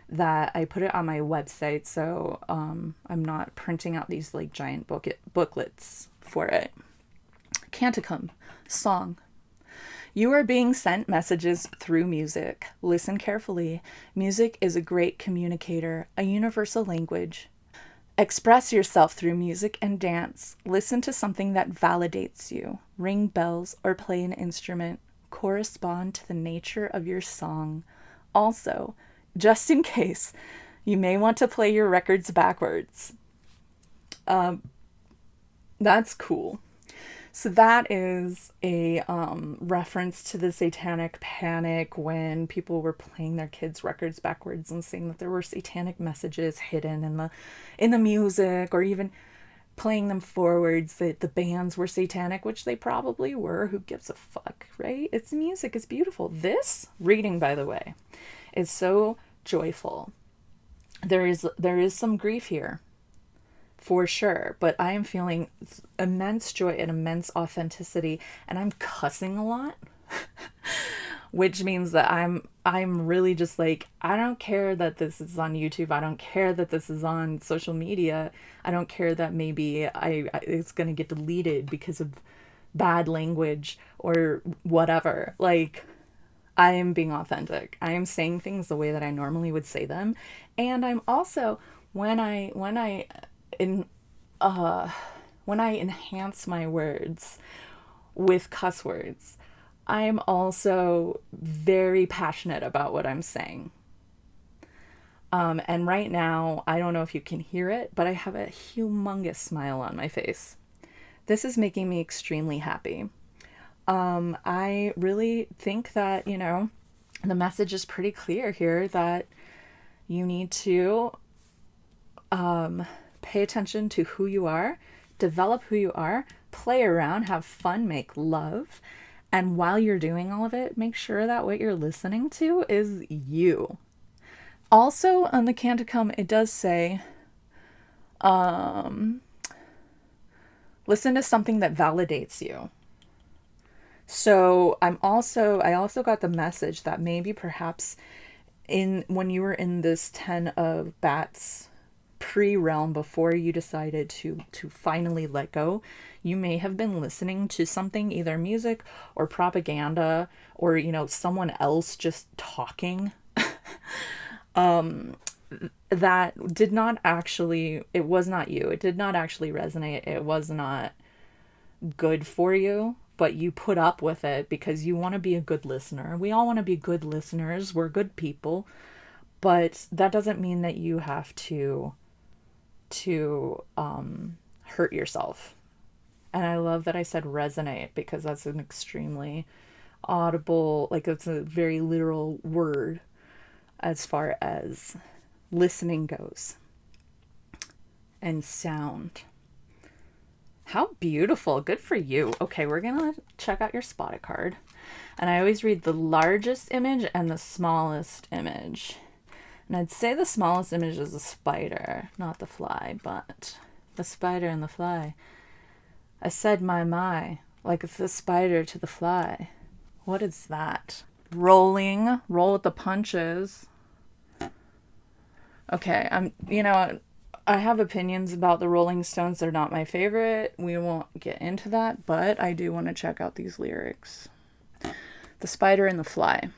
that I put it on my website, so I'm not printing out these like giant booklets for it. Canticum, song. You are being sent messages through music. Listen carefully. Music is a great communicator, a universal language. Express yourself through music and dance. Listen to something that validates you. Ring bells or play an instrument. Correspond to the nature of your song. Also, just in case, you may want to play your records backwards. That's cool. So that is a reference to the Satanic Panic when people were playing their kids' records backwards and saying that there were satanic messages hidden in the music, or even playing them forwards, that the bands were satanic, which they probably were. Who gives a fuck, right? It's music. It's beautiful. This reading, by the way, is so joyful. There is some grief here, for sure, but I am feeling immense joy and immense authenticity, and I'm cussing a lot. which means that I'm really just like, I don't care that this is on YouTube. I don't care that this is on social media. I don't care that maybe it's going to get deleted because of bad language or whatever. Like, I am being authentic. I am saying things the way that I normally would say them. And I'm also, in when I enhance my words with cuss words, I'm also very passionate about what I'm saying. And right now, I don't know if you can hear it, but I have a humongous smile on my face. This is making me extremely happy. I really think that, the message is pretty clear here that you need to pay attention to who you are, develop who you are, play around, have fun, make love. And while you're doing all of it, make sure that what you're listening to is you. Also, on the Canticum, it does say, listen to something that validates you. So I also got the message that maybe perhaps when you were in this 10 of Bats pre-realm before you decided to finally let go, you may have been listening to something, either music or propaganda or, someone else just talking that did not actually, it was not you. It did not actually resonate. It was not good for you, but you put up with it because you want to be a good listener. We all want to be good listeners. We're good people, but that doesn't mean that you have to hurt yourself. And I love that I said resonate, because that's an extremely audible, like it's a very literal word as far as listening goes and sound. How beautiful. Good for you. Okay, we're going to check out your spotted card. And I always read the largest image and the smallest image. And I'd say the smallest image is the spider, not the fly, but the spider and the fly. I said my, like it's the spider to the fly. What is that? Roll with the punches. Okay, I have opinions about the Rolling Stones. They're not my favorite. We won't get into that, but I do want to check out these lyrics. The spider and the fly.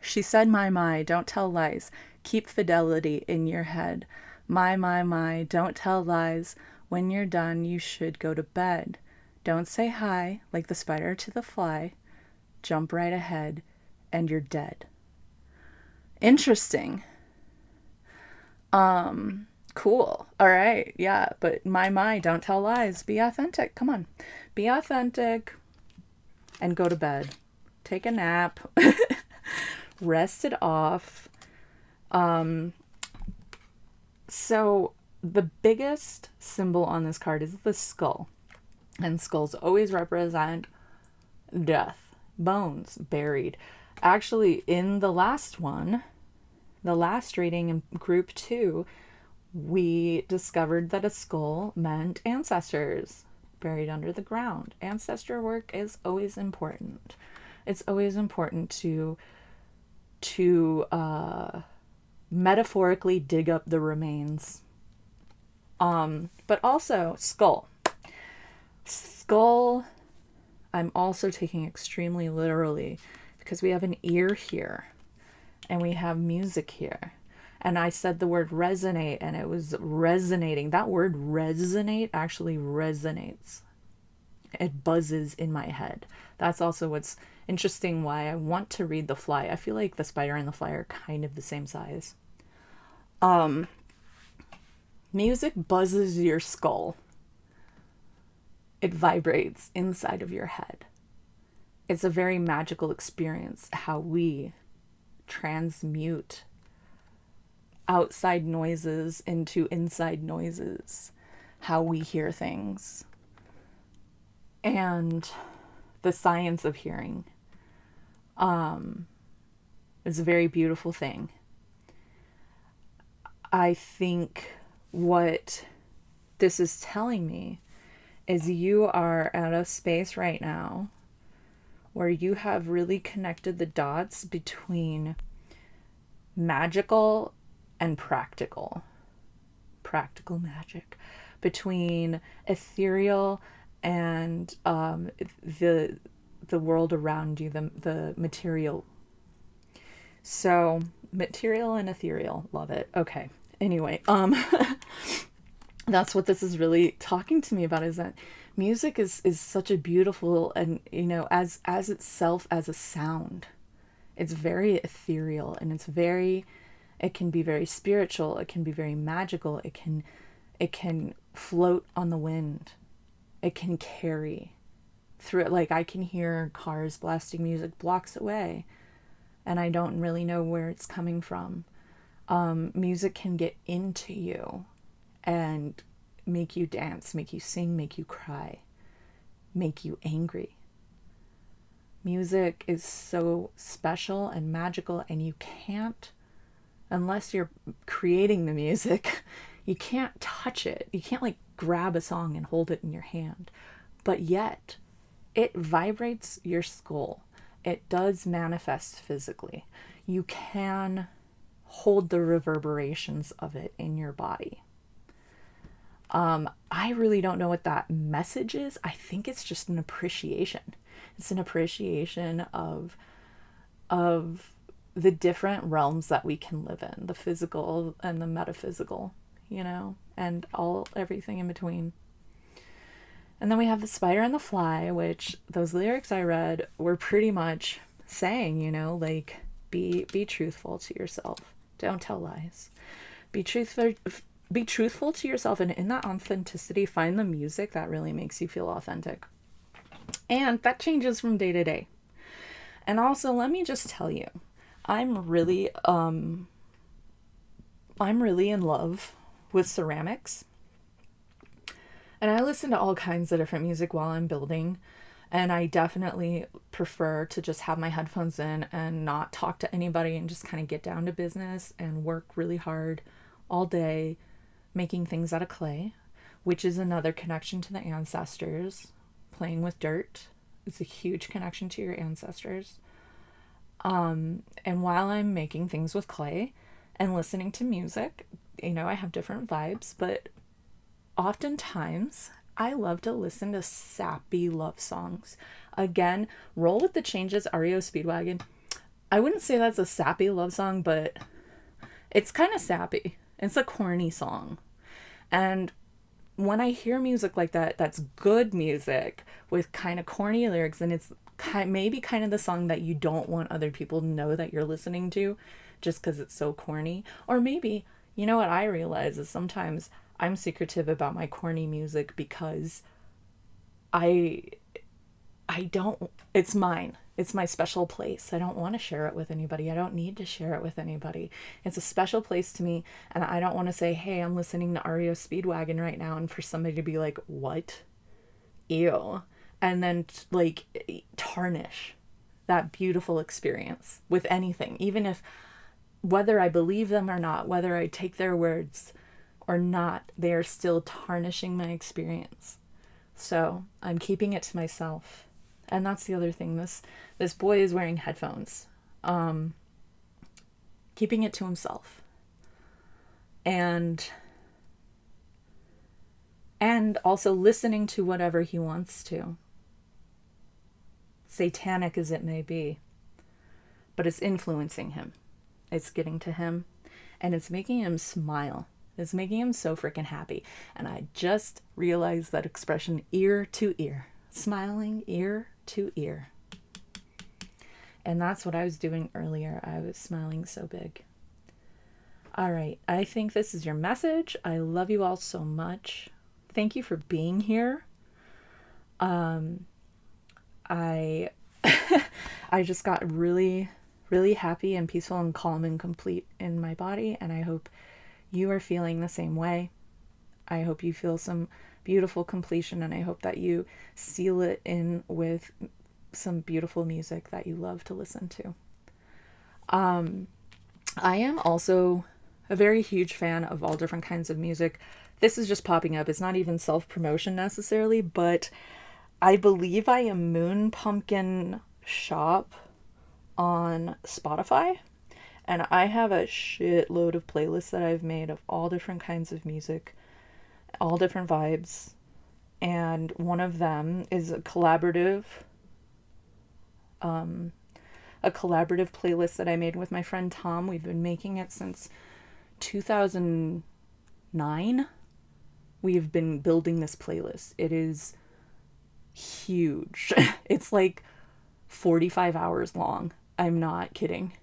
She said, my, don't tell lies. Keep fidelity in your head. My, don't tell lies. When you're done, you should go to bed. Don't say hi, like the spider to the fly. Jump right ahead, and you're dead. Interesting. Cool. All right. Yeah. But my, don't tell lies. Be authentic. Come on. Be authentic and go to bed. Take a nap. Rest it off. So the biggest symbol on this card is the skull. And skulls always represent death. Bones buried. Actually, in the last one, the last reading in group 2, we discovered that a skull meant ancestors buried under the ground. Ancestor work is always important. It's always important to metaphorically dig up the remains. But also skull. Skull, I'm also taking extremely literally because we have an ear here and we have music here. And I said the word resonate and it was resonating. That word resonate actually resonates. It buzzes in my head. That's also what's interesting, why I want to read the fly. I feel like the spider and the fly are kind of the same size. Music buzzes your skull. It vibrates inside of your head. It's a very magical experience how we transmute outside noises into inside noises, how we hear things, and the science of hearing is a very beautiful thing. I think what this is telling me is you are at a space right now where you have really connected the dots between magical and practical. Practical magic. Between ethereal and the world around you, the material. So, material and ethereal. Love it. Okay. Anyway, that's what this is really talking to me about, is that music is such a beautiful, and as itself as a sound, it's very ethereal, and it can be very spiritual, it can be very magical, it can float on the wind, it can carry through it. Like, I can hear cars blasting music blocks away and I don't really know where it's coming from. Music can get into you and make you dance, make you sing, make you cry, make you angry. Music is so special and magical, and you can't, unless you're creating the music, you can't touch it. You can't like grab a song and hold it in your hand. But yet, it vibrates your skull. It does manifest physically. You can hold the reverberations of it in your body. I really don't know what that message is. I think it's just an appreciation. It's an appreciation of the different realms that we can live in, the physical and the metaphysical, and everything in between. And then we have the spider and the fly, which those lyrics I read were pretty much saying, like, be truthful to yourself. Don't tell lies. Be truthful to yourself, and in that authenticity, find the music that really makes you feel authentic. And that changes from day to day. And also, let me just tell you, I'm really in love with ceramics. And I listen to all kinds of different music while I'm building. And I definitely prefer to just have my headphones in and not talk to anybody and just kind of get down to business and work really hard all day making things out of clay, which is another connection to the ancestors. Playing with dirt is a huge connection to your ancestors. And while I'm making things with clay and listening to music, I have different vibes, but oftentimes I love to listen to sappy love songs. Again, Roll with the Changes, REO Speedwagon. I wouldn't say that's a sappy love song, but it's kind of sappy. It's a corny song. And when I hear music like that, that's good music with kind of corny lyrics, and it's maybe kind of the song that you don't want other people to know that you're listening to just because it's so corny. Or maybe, what I realize is sometimes I'm secretive about my corny music because it's mine. It's my special place. I don't want to share it with anybody. I don't need to share it with anybody. It's a special place to me, and I don't want to say, hey, I'm listening to REO Speedwagon right now, and for somebody to be like, what? Ew. And then, tarnish that beautiful experience with anything, even if, whether I believe them or not, whether I take their words or not, they are still tarnishing my experience. So I'm keeping it to myself. And that's the other thing. This boy is wearing headphones, keeping it to himself, and also listening to whatever he wants to, satanic as it may be, but it's influencing him. It's getting to him, and it's making him smile. It's making him so freaking happy. And I just realized that expression, ear to ear, smiling ear to ear. And that's what I was doing earlier. I was smiling so big. All right. I think this is your message. I love you all so much. Thank you for being here. I just got really, really happy and peaceful and calm and complete in my body. And I hope you are feeling the same way. I hope you feel some beautiful completion, and I hope that you seal it in with some beautiful music that you love to listen to. I am also a very huge fan of all different kinds of music. This is just popping up. It's not even self-promotion necessarily, but I believe I am Moon Pumpkin shop on Spotify, and I have a shitload of playlists that I've made of all different kinds of music, all different vibes, and one of them is a collaborative playlist that I made with my friend Tom. We've been making it since 2009. We've been building this playlist. It is huge. It's like 45 hours long. I'm not kidding.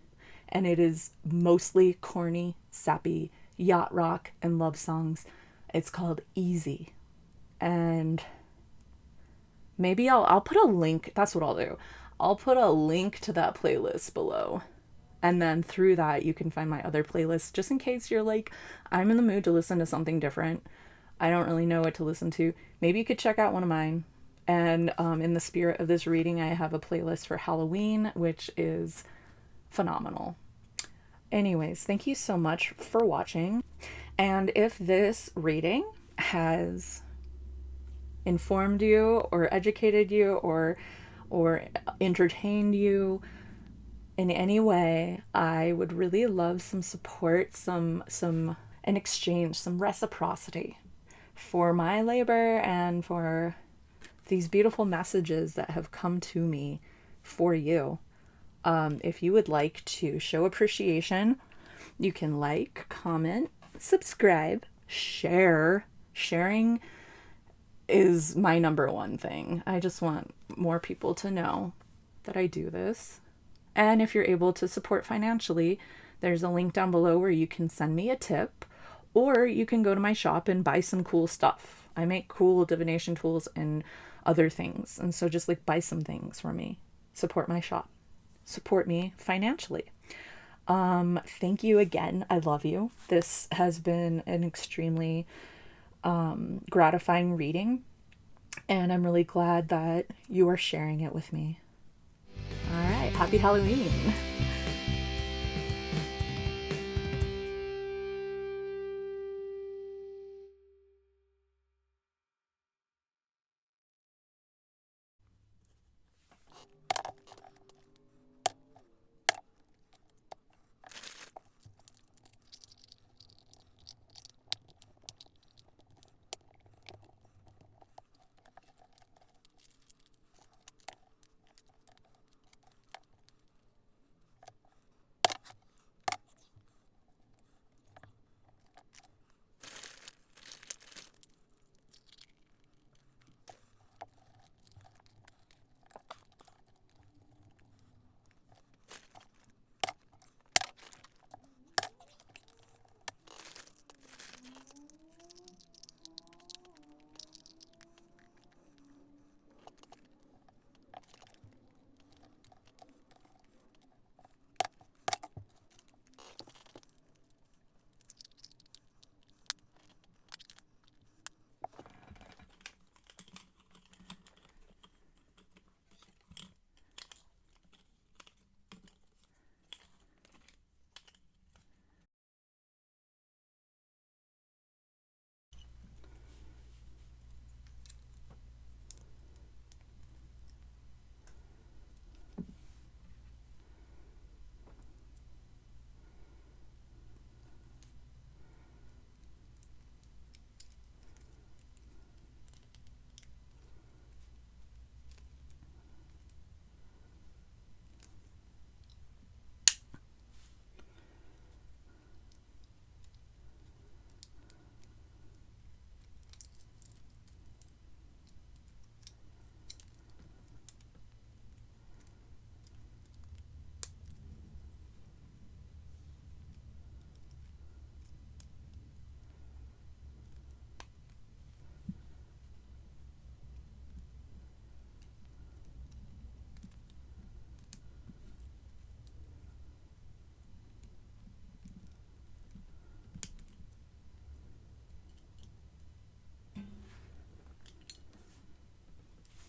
And it is mostly corny, sappy, yacht rock, and love songs. It's called Easy. And maybe I'll put a link. That's what I'll do. I'll put a link to that playlist below. And then through that, you can find my other playlists, just in case you're like, I'm in the mood to listen to something different. I don't really know what to listen to. Maybe you could check out one of mine. And in the spirit of this reading, I have a playlist for Halloween, which is phenomenal. Anyways, thank you so much for watching. And if this reading has informed you or educated you or entertained you in any way, I would really love some support, some an exchange, some reciprocity for my labor and for these beautiful messages that have come to me for you. If you would like to show appreciation, you can like, comment, subscribe, share. Sharing is my number one thing. I just want more people to know that I do this. And if you're able to support financially, there's a link down below where you can send me a tip, or you can go to my shop and buy some cool stuff. I make cool divination tools and other things. And so just like buy some things for me. Support my shop. Support me financially. Thank you again. I love you. This has been an extremely gratifying reading, and I'm really glad that you are sharing it with me. All right, happy Halloween.